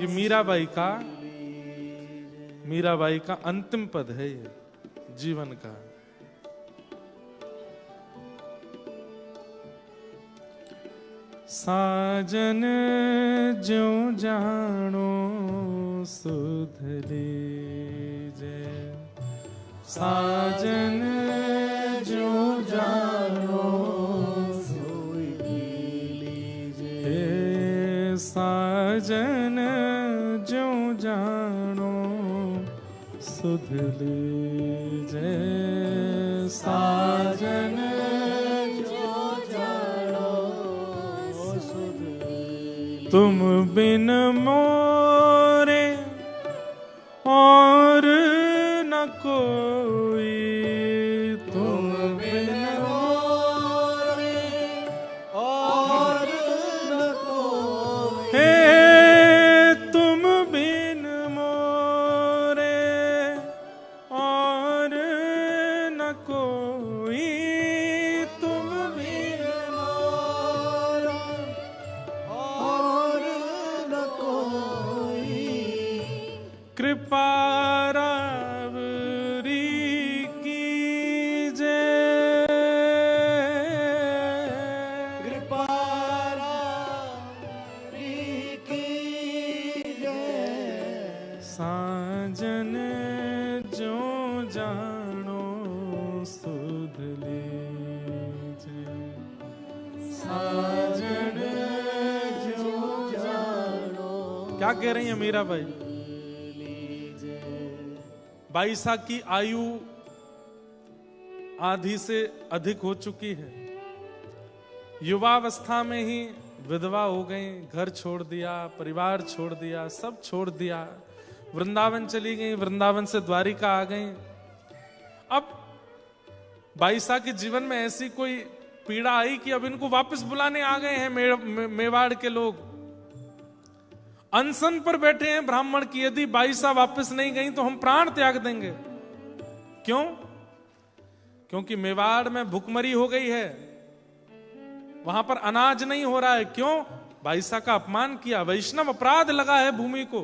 ये मीराबाई का अंतिम पद है, ये जीवन का। साजन ज्यों जानो सुध लीजे, साजन ज्यों जानो सुध लीजे, साजन ज्यों जानो सुध लीजे, साजन तुम बिन मोरे और न कोई, तुम बिन मोरे और न कोई, हे तुम बिन मोरे और न कोई, तुम बिन और जानो सुध लीजे। साजन जो जानो क्या कह रही है मीरा भाई? 22 की आयु आधी से अधिक हो चुकी है। युवावस्था में ही विधवा हो गई, घर छोड़ दिया, परिवार छोड़ दिया, सब छोड़ दिया, वृंदावन चली गई, वृंदावन से द्वारिका आ गई। अब 22 के जीवन में ऐसी कोई पीड़ा आई कि अब इनको वापस बुलाने आ गए हैं मेवाड़ के लोग। अनशन पर बैठे हैं ब्राह्मण की, यदि 22 वापस नहीं गई तो हम प्राण त्याग देंगे। क्यों? क्योंकि मेवाड़ में भुखमरी हो गई है, वहां पर अनाज नहीं हो रहा है। क्यों? 22 का अपमान किया, वैष्णव अपराध लगा है भूमि को।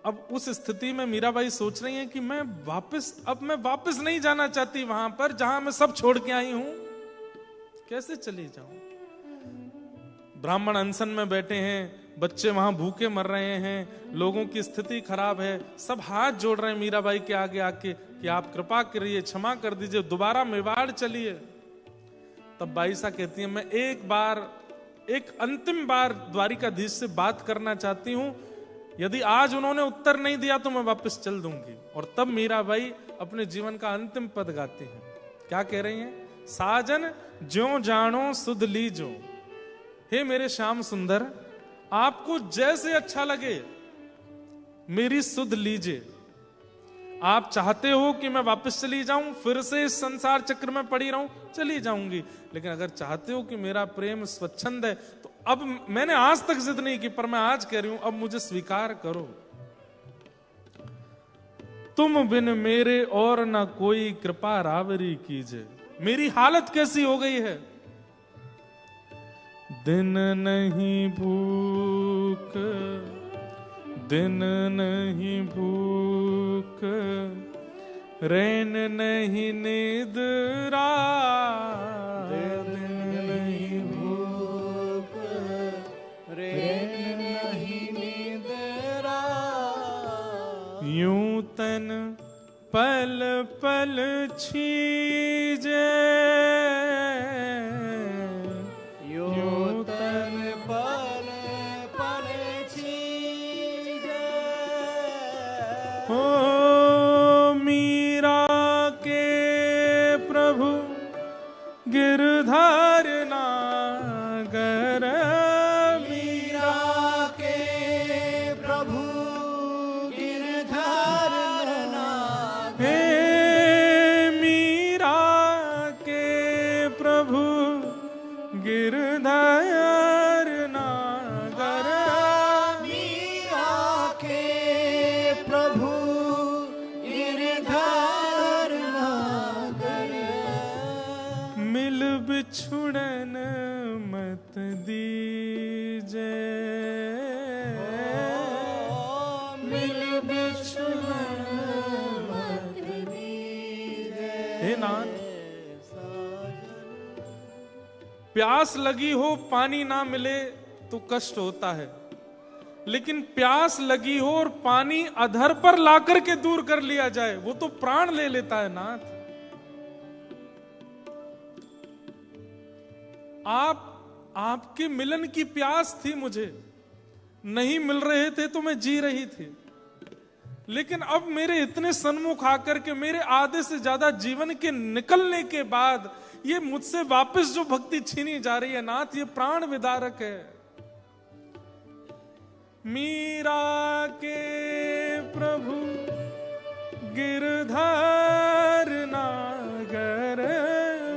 अब उस स्थिति में मीराबाई सोच रही है कि मैं वापस नहीं जाना चाहती वहां पर जहां मैं सब छोड़ के आई हूं। कैसे चली जाऊं? ब्राह्मण अनशन में बैठे हैं, बच्चे वहां भूखे मर रहे हैं, लोगों की स्थिति खराब है, सब हाथ जोड़ रहे हैं मीराबाई के आगे आके कि आप कृपा करिए, क्षमा कर दीजिए, दोबारा मेवाड़ चलिए। तब 22 कहती है मैं एक अंतिम बार द्वारिकाधीश से बात करना चाहती हूं, यदि आज उन्होंने उत्तर नहीं दिया तो मैं वापस चल दूंगी। और तब मीराबाई अपने जीवन का अंतिम पद गाती है। क्या कह रही हैं? साजन ज्यों जानो सुध लीजो। हे मेरे श्याम सुंदर, आपको जैसे अच्छा लगे मेरी सुध लीजिए। आप चाहते हो कि मैं वापस चली जाऊं, फिर से इस संसार चक्र में पड़ी रहूं, चली जाऊंगी। लेकिन अगर चाहते हो कि मेरा प्रेम स्वच्छंद है तो अब मैंने आज तक जिद नहीं की, पर मैं आज कह रही हूं, अब मुझे स्वीकार करो। तुम बिन मेरे और ना कोई कृपा रावरी कीजिए। मेरी हालत कैसी हो गई है? दिन नहीं भूख, दिन नहीं भूख, रैन नहीं निद्रा, दिन नहीं भूख, रैन नहीं निद्रा। यूं तन पल पल छीजे, यूं तन पल पल छीजे। हो मीरा के प्रभु गिरधर नागर, मीरा के प्रभु गिरधर नागर। हे मीरा के प्रभु गिरधर नागर, मीरा के प्रभु गिरधर नागर। मिल बिछुड़न मत दीजे, मिल बिछुड़न मत दीजे। हे नाथ, प्यास लगी हो पानी ना मिले तो कष्ट होता है, लेकिन प्यास लगी हो और पानी अधर पर लाकर के दूर कर लिया जाए, वो तो प्राण ले लेता है नाथ। आपके मिलन की प्यास थी मुझे, नहीं मिल रहे थे तो मैं जी रही थी, लेकिन अब मेरे इतने सन्मुख आकर के, मेरे आधे से ज्यादा जीवन के निकलने के बाद ये मुझसे वापस जो भक्ति छीनी जा रही है नाथ, ये प्राण विदारक है। मीरा के प्रभु गिरधर नागर,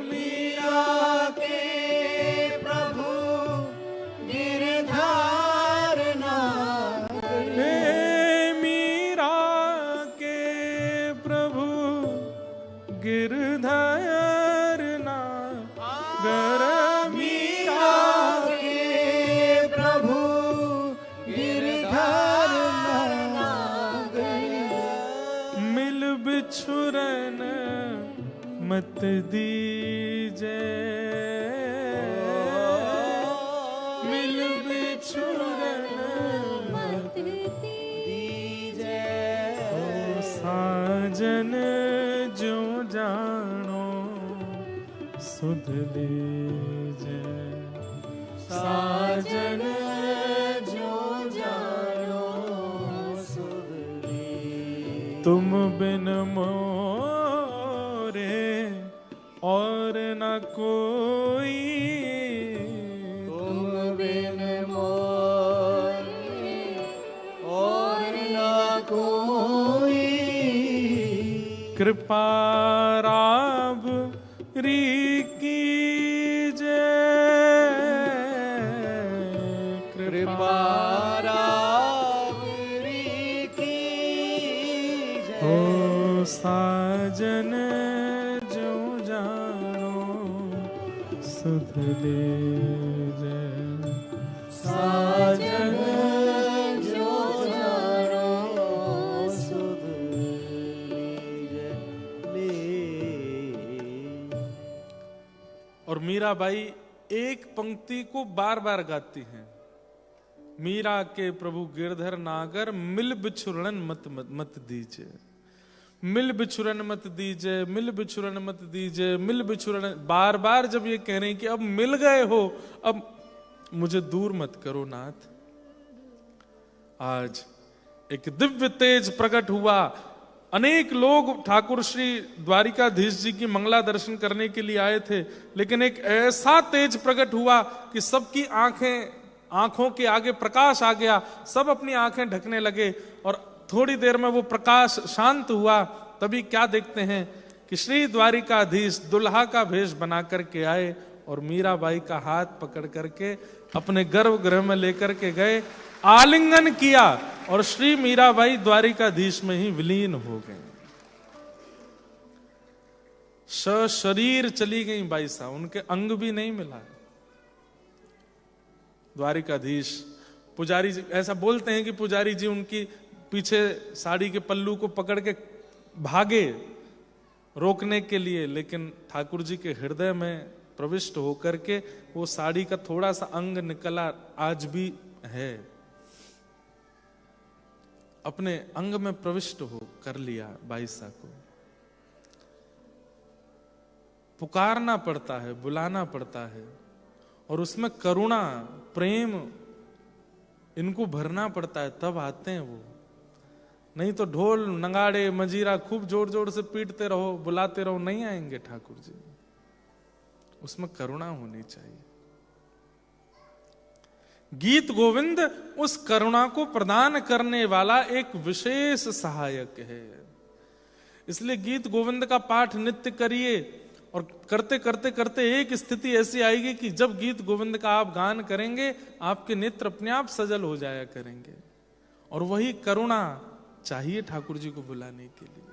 मीरा के प्रभु गिरधर नागर। हे मीरा के प्रभु गिरधर नागर, मीरा के प्रभु गिरधर नागर। मिल बिछुरन मत दीजे, मिल बिछुरन दीजे। सुध लीजे। साजन जो जानो सुध लीजे। तुम बिन मोरे और न कोई, तुम बिन मोरे और न कोई। कृपा राब री कीजे। कृपा रावरी कीजे। ओ साजन जो जानो सुध लीजे। साजन जो जानो सुध लीजे। और मीराबाई एक पंक्ति को बार बार गाती हैं। मीरा के प्रभु गिरधर नागर, मिल बिछुरन मत दीजिए, मिल बिछुरन मत दीजिए, मिल बिछुरन मत दीजिए, मिल बिछुरन। बार बार जब ये कह रहे हैं कि अब मिल गए हो, अब मुझे दूर मत करो नाथ। आज एक दिव्य तेज प्रकट हुआ। अनेक लोग ठाकुर श्री द्वारिकाधीश जी की मंगला दर्शन करने के लिए आए थे, लेकिन एक ऐसा तेज प्रकट हुआ कि सबकी आंखों के आगे प्रकाश आ गया। सब अपनी आंखें ढकने लगे और थोड़ी देर में वो प्रकाश शांत हुआ। तभी क्या देखते हैं कि श्री द्वारिकाधीश दुल्हा का भेष बना करके आए और मीराबाई का हाथ पकड़ करके अपने गर्भगृह में लेकर के गए, आलिंगन किया और श्री मीराबाई द्वारिकाधीश में ही विलीन हो गए। शरीर चली गई बाई साहब, उनके अंग भी नहीं मिला। द्वारिकाधीश पुजारी जी ऐसा बोलते हैं कि पुजारी जी उनकी पीछे साड़ी के पल्लू को पकड़ के भागे रोकने के लिए, लेकिन ठाकुर जी के हृदय में प्रविष्ट होकर के वो साड़ी का थोड़ा सा अंग निकला, आज भी है, अपने अंग में प्रविष्ट हो कर लिया। बाईसा को पुकारना पड़ता है, बुलाना पड़ता है और उसमें करुणा प्रेम इनको भरना पड़ता है, तब आते हैं वो। नहीं तो ढोल नगाड़े मजीरा खूब जोर जोर से पीटते रहो, बुलाते रहो, नहीं आएंगे ठाकुर जी। उसमें करुणा होनी चाहिए। गीत गोविंद उस करुणा को प्रदान करने वाला एक विशेष सहायक है। इसलिए गीत गोविंद का पाठ नित्य करिए और करते करते करते एक स्थिति ऐसी आएगी कि जब गीत गोविंद का आप गान करेंगे, आपके नेत्र अपने आप सजल हो जाया करेंगे। और वही करुणा चाहिए ठाकुर जी को बुलाने के लिए।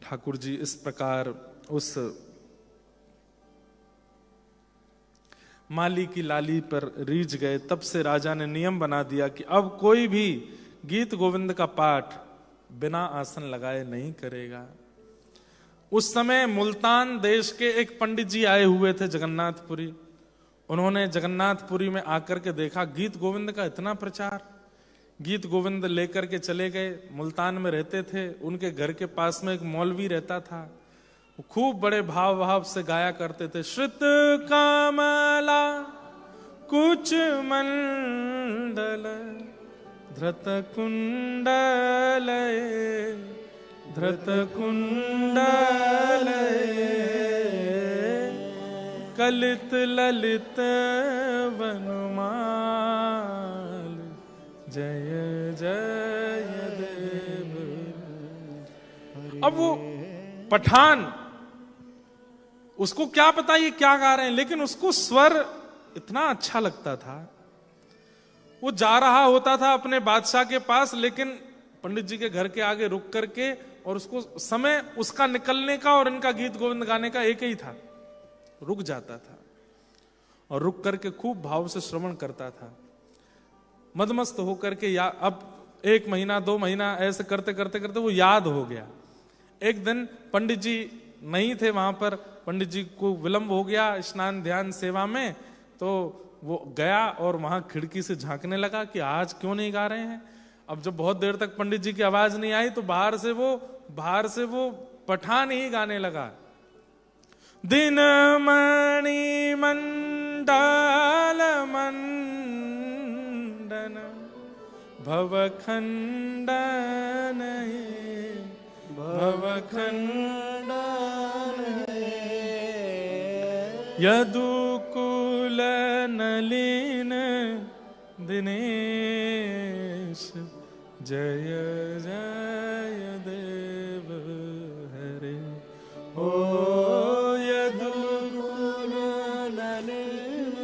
ठाकुर जी इस प्रकार उस माली की लाली पर रीझ गए। तब से राजा ने नियम बना दिया कि अब कोई भी गीत गोविंद का पाठ बिना आसन लगाए नहीं करेगा। उस समय मुल्तान देश के एक पंडित जी आए हुए थे जगन्नाथपुरी। उन्होंने जगन्नाथपुरी में आकर के देखा गीत गोविंद का इतना प्रचार। गीत गोविंद लेकर के चले गए। मुल्तान में रहते थे, उनके घर के पास में एक मौलवी रहता था। वो खूब बड़े भाव भाव से गाया करते थे, श्रुत कमला कुछ मंडल धृत कुंडल धृत कुंडल कलित ललित वनमाल जय जय देव। अब वो पठान, उसको क्या पता ये क्या गा रहे हैं, लेकिन उसको स्वर इतना अच्छा लगता था। वो जा रहा होता था अपने बादशाह के पास, लेकिन पंडित जी के घर के आगे रुक करके, और उसको समय उसका निकलने का और इनका गीत गोविंद गाने का एक ही था, रुक जाता था और रुक करके खूब भाव से श्रवण करता था। मदमस्त होकर के या अब 1 महीना 2 महीना ऐसे करते करते करते वो याद हो गया। एक दिन पंडित जी नहीं थे वहां पर, पंडित जी को विलंब हो गया स्नान ध्यान सेवा में, तो वो गया और वहां खिड़की से झांकने लगा कि आज क्यों नहीं गा रहे हैं। अब जब बहुत देर तक पंडित जी की आवाज नहीं आई तो बाहर से वो पठान ही गाने लगा। दिन मणि मंडल मंडन भवखंडन भवखंडन यदुकुल नलिन दिनेश जय जय देव हरे। ओ यदुकुल नलिन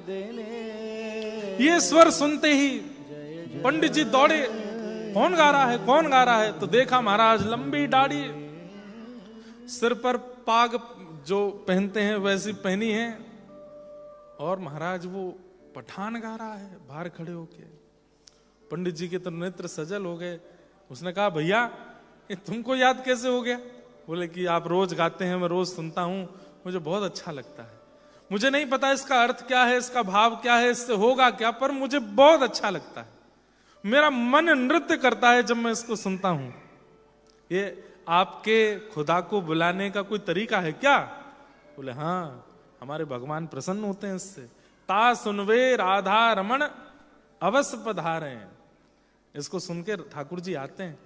दिनेश। ये स्वर सुनते ही पंडित जी दौड़े, कौन गा रहा है, कौन गा रहा है? तो देखा महाराज लंबी दाढ़ी, सिर पर पाग जो पहनते हैं वैसी पहनी है, और महाराज वो पठान गा रहा है बाहर खड़े होके। पंडित जी के तो नेत्र सजल हो गए। उसने कहा भैया ये तुमको याद कैसे हो गया? बोले कि आप रोज गाते हैं, मैं रोज सुनता हूं, मुझे बहुत अच्छा लगता है। मुझे नहीं पता इसका अर्थ क्या है, इसका भाव क्या है, इससे होगा क्या, पर मुझे बहुत अच्छा लगता है। मेरा मन नृत्य करता है जब मैं इसको सुनता हूं। ये आपके खुदा को बुलाने का कोई तरीका है क्या? बोले हाँ, हमारे भगवान प्रसन्न होते हैं इससे। ता सुनवे राधा रमण अवश्य पधारे। इसको सुन के ठाकुर जी आते हैं।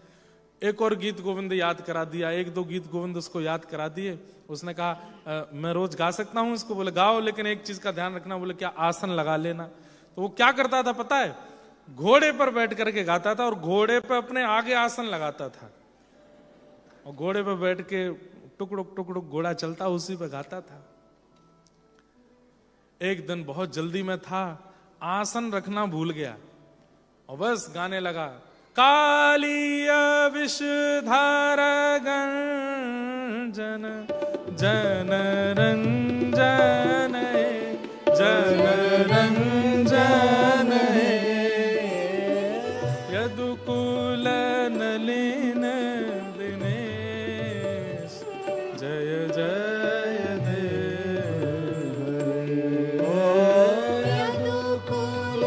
एक और गीत गोविंद याद करा दिया, एक दो गीत गोविंद उसको याद करा दिए। उसने कहा मैं रोज गा सकता हूं इसको। बोले गाओ, लेकिन एक चीज का ध्यान रखना। बोले क्या? आसन लगा लेना। तो वो क्या करता था पता है? घोड़े पर बैठ करके गाता था और घोड़े पर अपने आगे आसन लगाता था और घोड़े पर बैठ के टुकड़ुक टुकड़ुक घोड़ा चलता उसी पे गाता था। एक दिन बहुत जल्दी में था, आसन रखना भूल गया और बस गाने लगा। कालिय विषधार गंजन जन रंजन जन रंजन यदुकुल नलिन दिनेश जय जय देव हरे। यदुकुल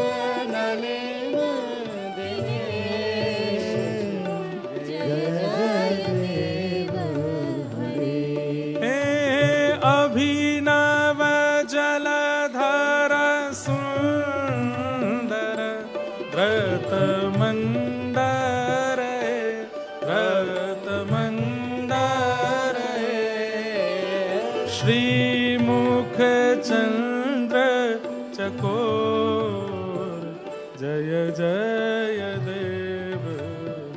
नलिन दिनेश जय जय देव हरे। हे अभिनव जलधर सुंदर धृत मंदर धृत मंदर श्रीमुख चंद्र चकोर जय जय देव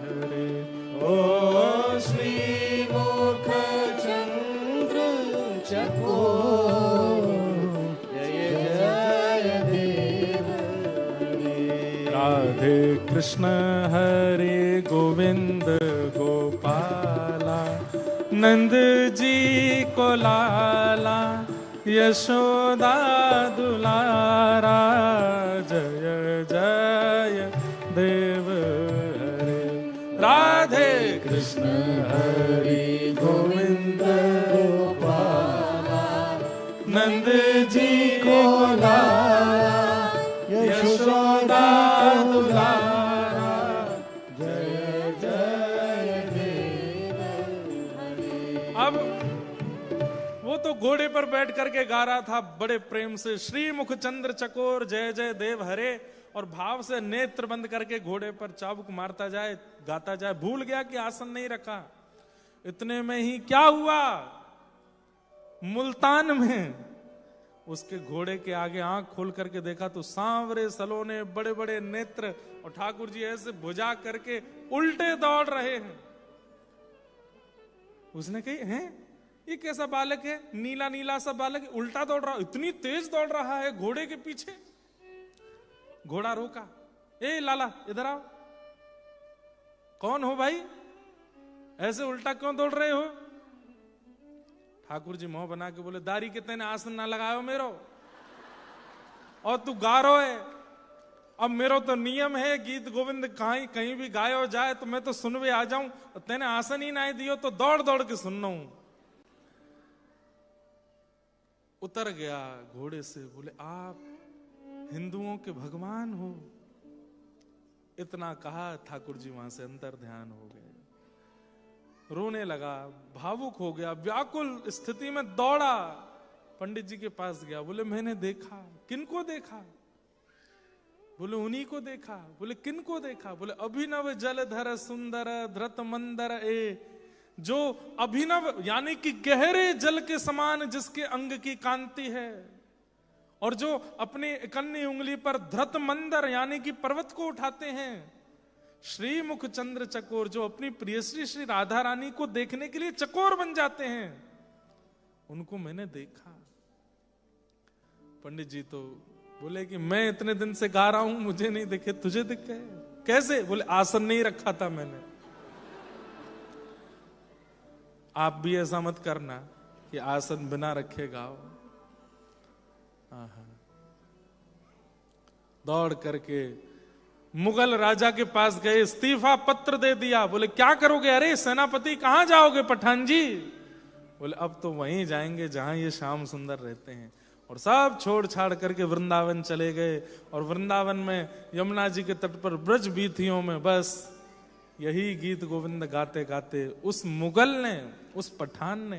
हरे। ओ श्रीमुख चंद्र चकोर जय जय देव हरे। राधे कृष्ण हरे गोविंद गोपाला नंद जी को लाला यशोदा दुलारा जय जय देव हरे। राधे कृष्ण हरे गोविंद गोपाला नंद जी को लाला यशोदा दुलारा जय जय देव हरे। अब वो तो घोड़े पर बैठ करके गा रहा था बड़े प्रेम से, श्री मुख चंद्र चकोर जय जय देव हरे, और भाव से नेत्र बंद करके घोड़े पर चाबुक मारता जाए, गाता जाए। भूल गया कि आसन नहीं रखा। इतने में ही क्या हुआ, मुल्तान में उसके घोड़े के आगे आंख खोल करके देखा तो सांवरे सलोने बड़े बड़े नेत्र और ठाकुर जी ऐसे भुजा करके उल्टे दौड़ रहे हैं। उसने कही हैं ये कैसा बालक है, नीला नीला सा बालक उल्टा दौड़ रहा, इतनी तेज दौड़ रहा है घोड़े के पीछे। घोड़ा रोका, ए लाला इधर आओ। कौन हो भाई, ऐसे उल्टा क्यों दौड़ रहे हो? ठाकुर जी मुंह बना के बोले, दारी के तेने आसन ना लगायो मेरो, और तू गा रो है। अब मेरो तो नियम है गीत गोविंद कहीं भी गायो जाए तो मैं तो सुनवे आ जाऊं, तेने आसन ही ना दियो तो दौड़ दौड़ के सुनना हूं। उतर गया घोड़े से, बोले आप हिंदुओं के भगवान हो। इतना कहा, ठाकुर जी वहां से अंतर ध्यान हो गए, रोने लगा, भावुक हो गया, व्याकुल स्थिति में दौड़ा, पंडित जी के पास गया। बोले मैंने देखा। किनको देखा? बोले उन्हीं को देखा। बोले किनको देखा? बोले अभिनव जलधर सुंदर धृत मंदर ए, जो अभिनव यानी कि गहरे जल के समान जिसके अंग की कांति है, और जो अपनी कन्नी उंगली पर धृत मंदर यानी कि पर्वत को उठाते हैं, श्रीमुख चंद्र चकोर, जो अपनी प्रियश्री श्री राधा रानी को देखने के लिए चकोर बन जाते हैं, उनको मैंने देखा। पंडित जी तो बोले कि मैं इतने दिन से गा रहा हूं, मुझे नहीं दिखे, तुझे दिख गए? कैसे? बोले आसन नहीं रखा था मैंने। आप भी ऐसा मत करना कि आसन बिना रखे गाओ। दौड़ करके मुगल राजा के पास गए, इस्तीफा पत्र दे दिया। बोले क्या करोगे? अरे सेनापति कहां जाओगे पठान जी? बोले अब तो वहीं जाएंगे जहां ये श्याम सुंदर रहते हैं। और सब छोड़ छाड़ करके वृंदावन चले गए, और वृंदावन में यमुना जी के तट पर ब्रज बीथियों में बस यही गीत गोविंद गाते गाते उस मुगल ने, उस पठान ने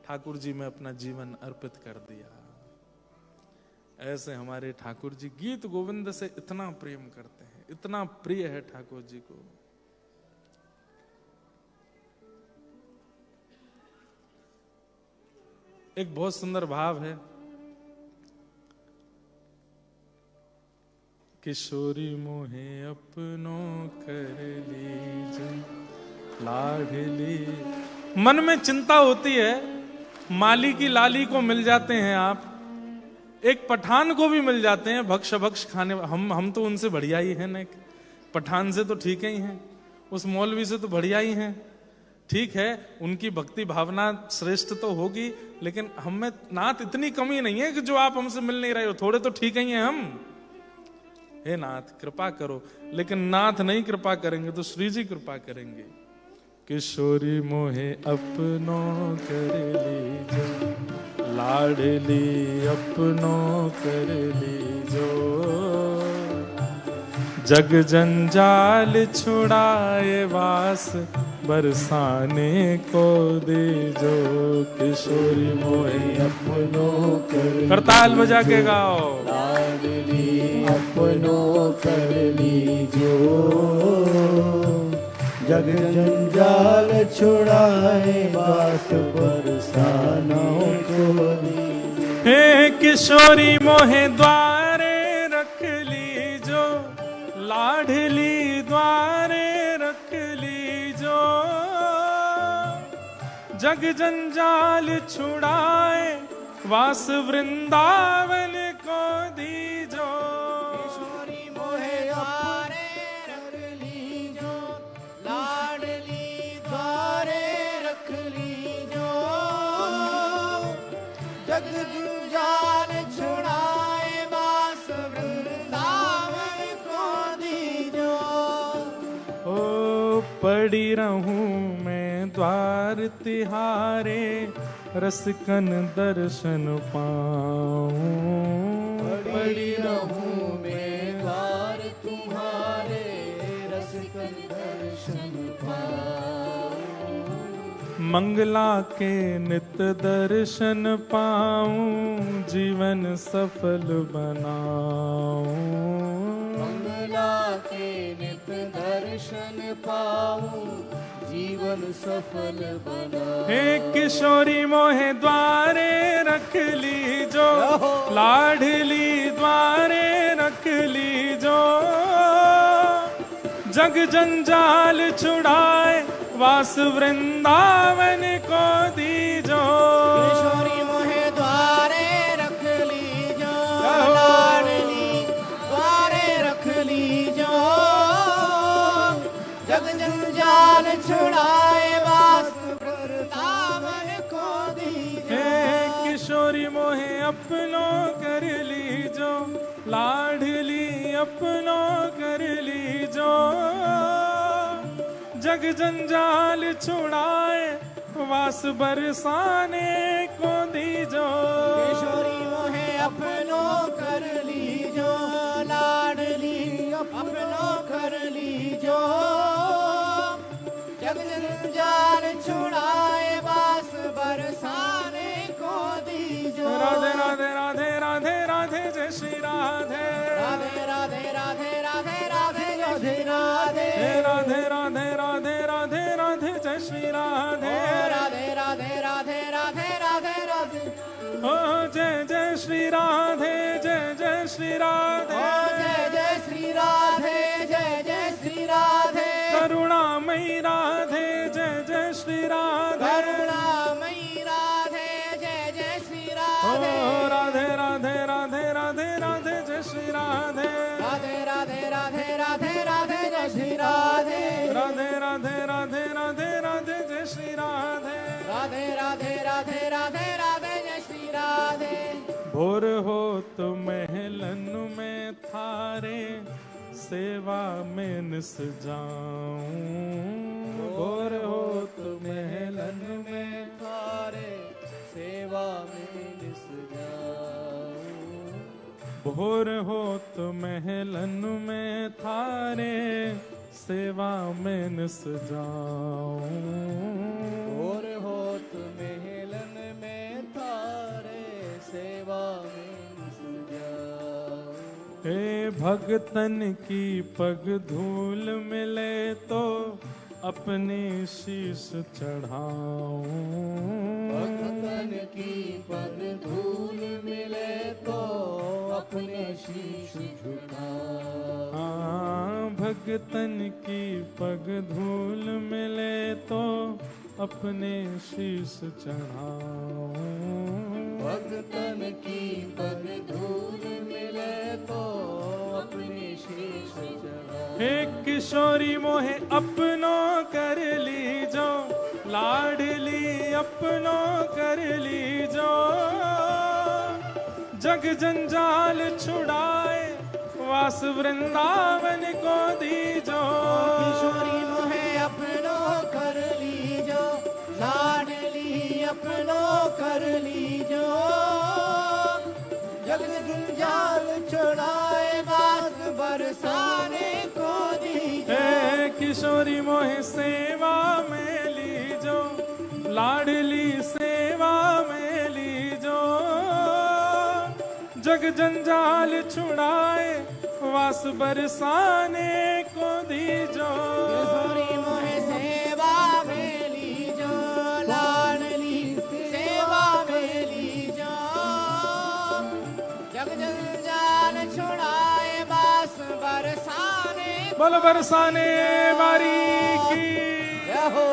ठाकुर जी में अपना जीवन अर्पित कर दिया। ऐसे हमारे ठाकुर जी गीत गोविंद से इतना प्रेम करते हैं, इतना प्रिय है ठाकुर जी को। एक बहुत सुंदर भाव है, किशोरी मोहे अपनो कर लीजे लाडली। मन में चिंता होती है, माली की लाली को मिल जाते हैं आप, एक पठान को भी मिल जाते हैं भक्ष भक्ष खाने। हम तो उनसे बढ़िया ही हैं ना, पठान से तो ठीक ही हैं, उस मौलवी से तो बढ़िया ही हैं। ठीक है, उनकी भक्ति भावना श्रेष्ठ तो होगी, लेकिन हम में नाथ इतनी कमी नहीं है कि जो आप हमसे मिल नहीं रहे हो। थोड़े तो ठीक ही हैं हम। हे नाथ कृपा करो, लेकिन नाथ नहीं कृपा करेंगे तो श्री जी कृपा करेंगे। किशोरी मोहे अपनो कर लीजो लाडली अपनो कर लीजो, जग जंजाल छुड़ाए वास बरसाने को दीजो। किशोरी मोहे अपनो कर, करताल बजा के गाओ, लाडली अपनो कर लीजो, जग जंजाल छुड़ाए वास बरसानों को दीजो। हे किशोरी मोहे द्वारे रख लीजो, लाडली द्वारे रख लीजो, जग जंजाल छुड़ाए वास वृंदावन को दीजो। किशोरी मोहे द्वारे रख लीजो, लाडली द्वारे रख लीजो, जग जंजाल छुड़ाए वास वृंदावन को दीजो। ओ पड़ी रहूं मैं द्वार तिहारे, रसकन दर्शन पाऊं। पड़ी रहूं मैं द्वार तुम्हारे, रसकन दर्शन पाऊं। मंगला के नित दर्शन पाऊं, जीवन सफल बनाऊं। मंगला के नित दर्शन पाऊं, जीवन सफल बना। हे किशोरी मोहे द्वारे रख लीजो, लाडली द्वारे रख लीजो, जग जंजाल छुड़ाए वास वृंदावन को दीजो। किशोरी मोहे द्वारे रख लीजो, लाडली द्वारे रख लीजो, जग जंजाल छुड़ाए वास वृंदावन को दीजो। हे किशोरी मोहे अपनो कर लीजो, लाडली अपनो कर लीजो, जग जंजाल छुड़ाए वास बरसाने को दीजो। किशोरी मोहे अपनो कर लीजो, लीजो लाडली अपनो कर लीजो जग जंजाल छुड़ाए बास बरसाने को दीजो राधे राधे राधे राधे राधे जय श्री राधे राधे राधे राधे राधे राधे राधे राधे राधे राधे राधे राधे राधे जय श्री राधे राधे राधे राधे राधे राधे राधे ओ जय जय श्री राधे जय जय श्री राधे जय जय श्री राधे जय जय श्री राधे करुणामयी राधे जय जय श्री राधे करुणामयी राधे जय जय श्री ओ राधे राधे राधे राधे राधे राधे जय श्री राधे राधे राधे राधे राधे राधे जय श्री राधे राधे राधे राधे राधे राधे जय श्री राधे राधे राधे राधे राधे राधे जय श्री राधे भोर हो तो महलन में थारे सेवा में निस जाऊं भोर हो तो महलन में थारे सेवा में निस जाऊं भोर हो तो महलन में थारे सेवा में निस जाऊं और हो तुम हेलन में थारे सेवा में निस जाऊं हे भगतन की पग धूल मिले तो अपने शीश चढ़ाऊं भगतन की पग धूल मिले तो अपने शीश झुकाऊं हाँ भगतन की पग धूल मिले तो अपने शीश चढ़ाऊं भगतन की पग धूल मिले तो अपने शीश चढ़ाऊं हे किशोरी मोहे अपनो कर लीजो लाडली अपनो कर लीजो जग जंजाल छुड़ाए वास वृंदावन को दीजो किशोरी मोहे अपनो कर लीजो लाडली अपनो कर लीजो जग जंजाल छुड़ाए बास बरसाने को दीजो हे किशोरी मोहे सेवा में लीजो लाडली सेवा में लीजो जग जंजाल छुड़ाए वास बरसाने को दीजो किशोरी मोहे सेवा में लीजो लाडली सेवा में लीजो जग जंजाल छुड़ाए बास बरसाने बोलो बरसाने वारी की हो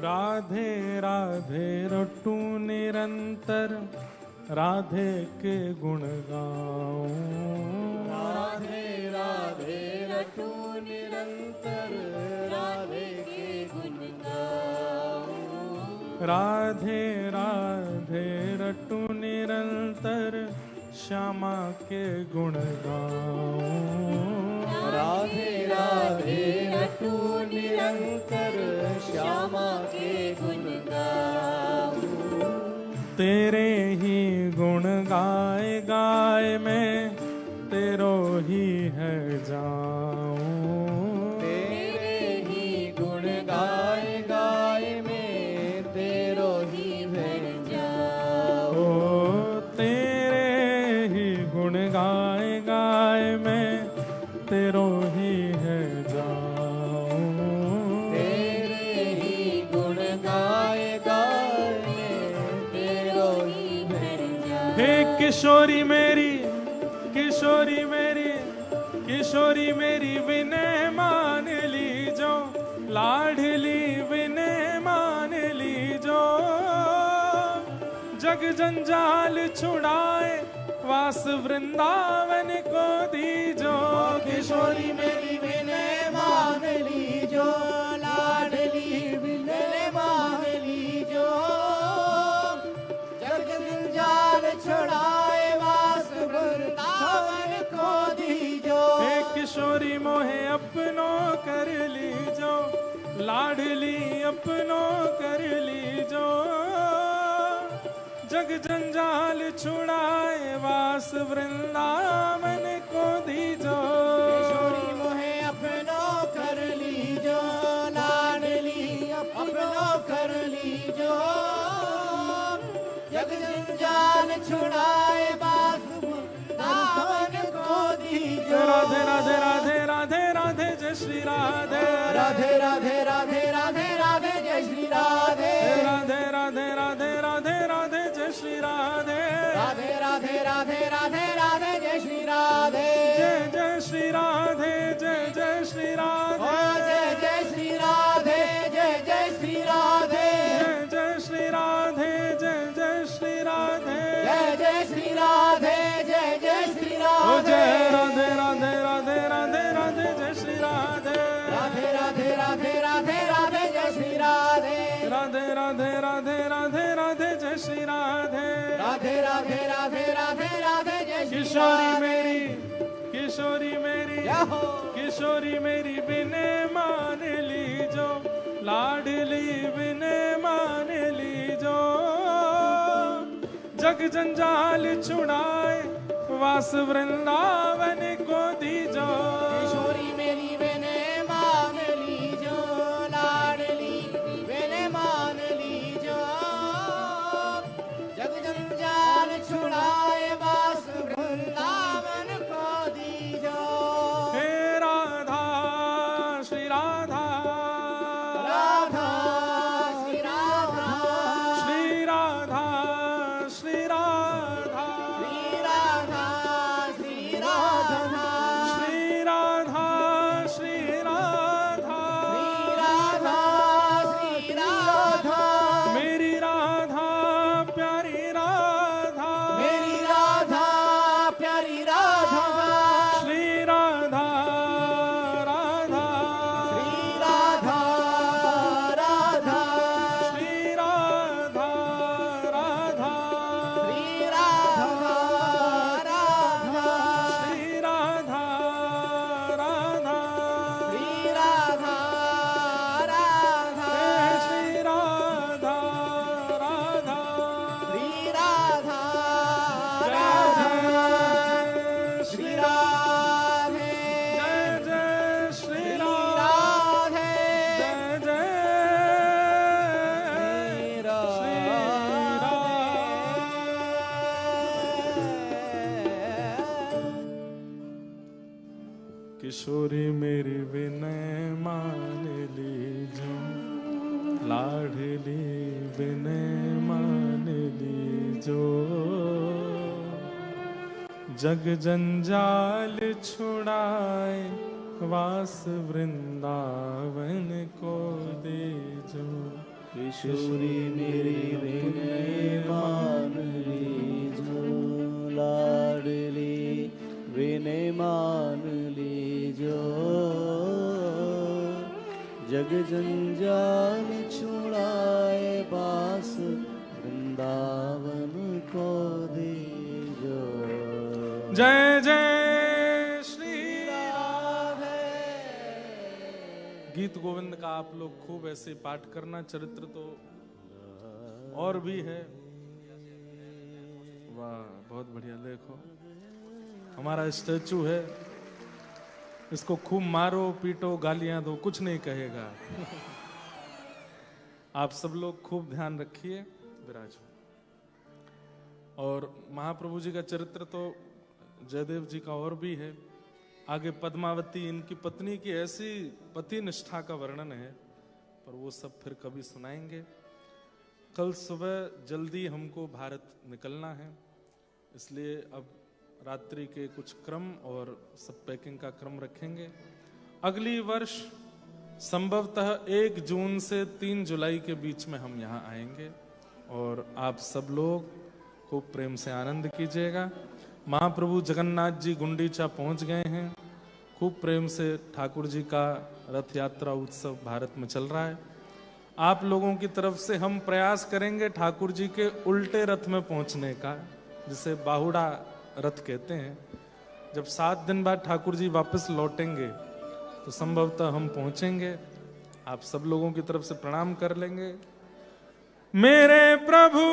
राधे राधे रटू निरंतर राधे के गुण गाऊं राधे राधे रटू निरंतर राधे के गुण गाऊं राधे राधे रटू निरंतर श्यामा के गुण गाऊं राधे राधे रटू निरंतर श्यामा के गुण गाऊं तेरे ही गुण गाए गाए मैं तेरो ही है जाऊं तेरे ही गुण गाए गाए मैं तेरो ही बन जाऊं ओ तेरे ही गुण गाए गाए मैं तेरो ही है जाऊं तेरे ही गुण गाए गाए मैं तेरो ही बन जाऊं हे किशोरी मेरी किशोरी मेरी विनय मान लीजो, लाडली विनय मान लीजो। जग जंजाल छुड़ाए वास वृंदावन को दीजो। किशोरी मेरी विनय मान लीजो, लाडली विनय मान लीजो। जग जंजाल छुड़ाए वास वृंदावन को दीजो। हे किशोरी मोहे अपनो कर लीजो, लाडली अपनो कर लीजो। जग जंजाल छुड़ाए वास वृंदावन को दीजो। किशोरी मोहे अपनो कर लीजो, लाडली अपनो कर लीजो। जग जंजाल छुड़ाए वास वृंदावन को दीजो। राधे राधे राधे राधे राधे जय श्री राधे। राधे राधे राधे राधे राधे जय श्री राधे। राधे राधे राधे राधे राधे जय श्री राधे। राधे राधे राधे राधे राधे जय श्री राधे। जय जय श्री राधे, जय जय श्री राधे। जय जय श्री राधे, जय जय श्री राधे। जय जय श्री राधे, जय जय श्री राधे। जय जय श्री राधे, जय जय श्री ओ राधे। जय राधे राधे राधे राधे राधे जय श्री राधे। राधे राधे राधे राधे राधे जय श्री राधे। राधे राधे राधे राधे राधे जय श्री राधे। राधे राधे राधे राधे राधे जय श्री किशोरी राधे। मेरी, किशोरी मेरी, जय हो। किशोरी मेरी विनय मान लीजो, लाडली विनय मान लीजो। जग जंजाल छुड़ाए वास वृंदावन को दीजो। किशोरी मेरी विनय मान लीजो, लाडली विनय मान लीजो। जग जंजाल छुड़ाए वास वृंदावन को दीजो। हे राधा श्री राधा, राधा श्री राधा, श्री राधा श्री राधा, श्री राधा श्री राधा, श्री राधा श्री राधा, श्री राधा श्री राधा। मेरी राधा प्यारी राधा, मेरी राधा प्यारी राधा। श्री राधा राधा, श्री राधा राधा, श्री राधा राधा, श्री राधा राधा, श्री राधा राधा, श्री राधा राधा, हे श्री राधा राधा। श्री राधा जय राधा। जय श्री श्री राधे, जय जय श्री श्री राधे। राधे, जय जय श्री श्री राधे। किशोरी मेरी विनय मान लीजो, लाडली विनय मान लीजो। जग जंजाल छुड़ाए वास वृंदावन को दीजो। किशोरी मेरी विनय मान लीजो, लाडली विनय मान लीजो। जग जंजाल छुड़ाए बास वृंदावन को दीजो। जय जय श्री राधे। गीत गोविंद का आप लोग खूब ऐसे पाठ करना। चरित्र तो और भी है। वाह, बहुत बढ़िया। देखो हमारा स्टैचू है, इसको खूब मारो पीटो गालियां दो, कुछ नहीं कहेगा। आप सब लोग खूब ध्यान रखिए। विराजो। और महाप्रभु जी का चरित्र तो जयदेव जी का और भी है। आगे पद्मावती इनकी पत्नी की ऐसी पति निष्ठा का वर्णन है, पर वो सब फिर कभी सुनाएंगे। कल सुबह जल्दी हमको भारत निकलना है, इसलिए अब रात्रि के कुछ क्रम और सब पैकिंग का क्रम रखेंगे। अगली वर्ष संभवतः 1 जून से 3 जुलाई के बीच में हम यहाँ आएंगे और आप सब लोग खूब प्रेम से आनंद कीजिएगा। महाप्रभु जगन्नाथ जी गुंडीचा पहुंच गए हैं। खूब प्रेम से ठाकुर जी का रथ यात्रा उत्सव भारत में चल रहा है। आप लोगों की तरफ से हम प्रयास करेंगे ठाकुर जी के उल्टे रथ में पहुंचने का, जिसे बाहुड़ा रथ कहते हैं। जब 7 दिन बाद ठाकुर जी वापस लौटेंगे तो संभवतः हम पहुंचेंगे। आप सब लोगों की तरफ से प्रणाम कर लेंगे। मेरे प्रभु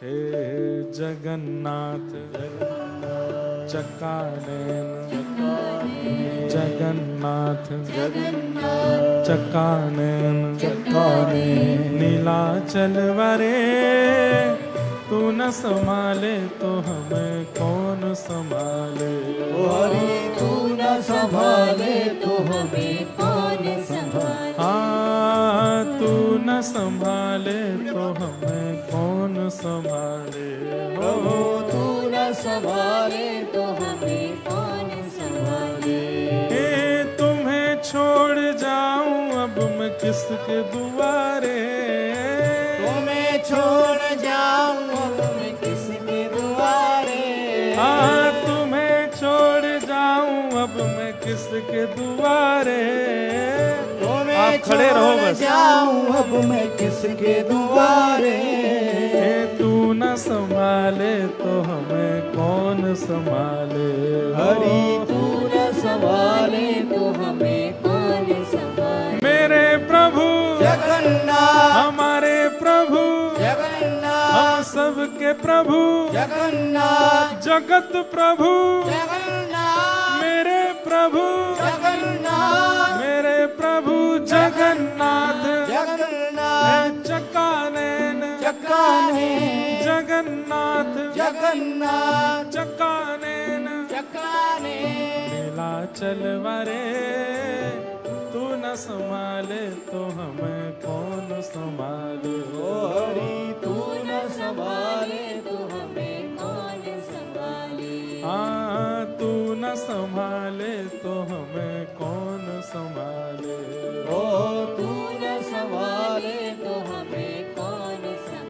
हे जगन्नाथ चक्कानयन जगन्नाथ चक्कानयन नीलाचल वरे तू न संभाले तो हमें कौन संभाले। हरि तू न संभाले तो हमें कौन संभाले। हाँ तू न संभाले तो हमें कौन संभाले। प्रभु तू न संभाले तो हमें कौन संभाले। तुम्हें छोड़ जाऊं अब मैं किसके दुआरे। तुम्हें छोड़ जाऊं अब मैं किसके दुआरे। हाँ तुम्हें छोड़ जाऊं अब मैं किसके दुआरे। आप खड़े रहो बस। जाऊं अब मैं किसके दुआरे। तू न संभाले तो हमें कौन संभाले। हरि तू न संभाले तो हमें कौन संभाले। मेरे प्रभु जगन्नाथ हमारे प्रभु जगन्नाथ हम सबके प्रभु जगन्नाथ जगत प्रभु जगन्नाथ मेरे प्रभु जगन्नाथ मेरे प्रभु जगन्नाथ जगन्नाथ चक्कानयन चक्कानयन जगन्नाथ जगन्नाथ चक्कानयन चक्कानयन नीलाचल वरे तू न संभाले तो हमें कौन संभाले। ओ हरि तू न संभाले तो हमें कौन संभाले। हाँ तू न संभाले तो हमें कौन संभाले। ओ तू न संभाले तो हमें कौन संभाले।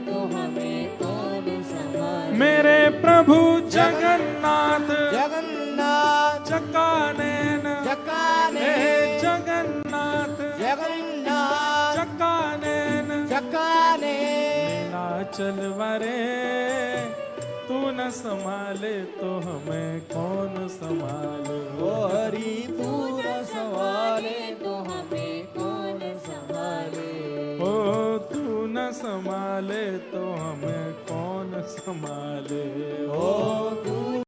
तो हमें कौन संभाले। मेरे प्रभु जगन्नाथ जगन्नाथ चक्कानयन चक्कानयन जगन्नाथ जगन्नाथ चक्कानयन चक्कानयन नीलाचल वरे तू न संभाले तो हमें कौन संभाले। ओ हरि तू न संभाले तो हमें कौन संभाले। ओ तू न संभाले तो हमें कौन संभाले। ओ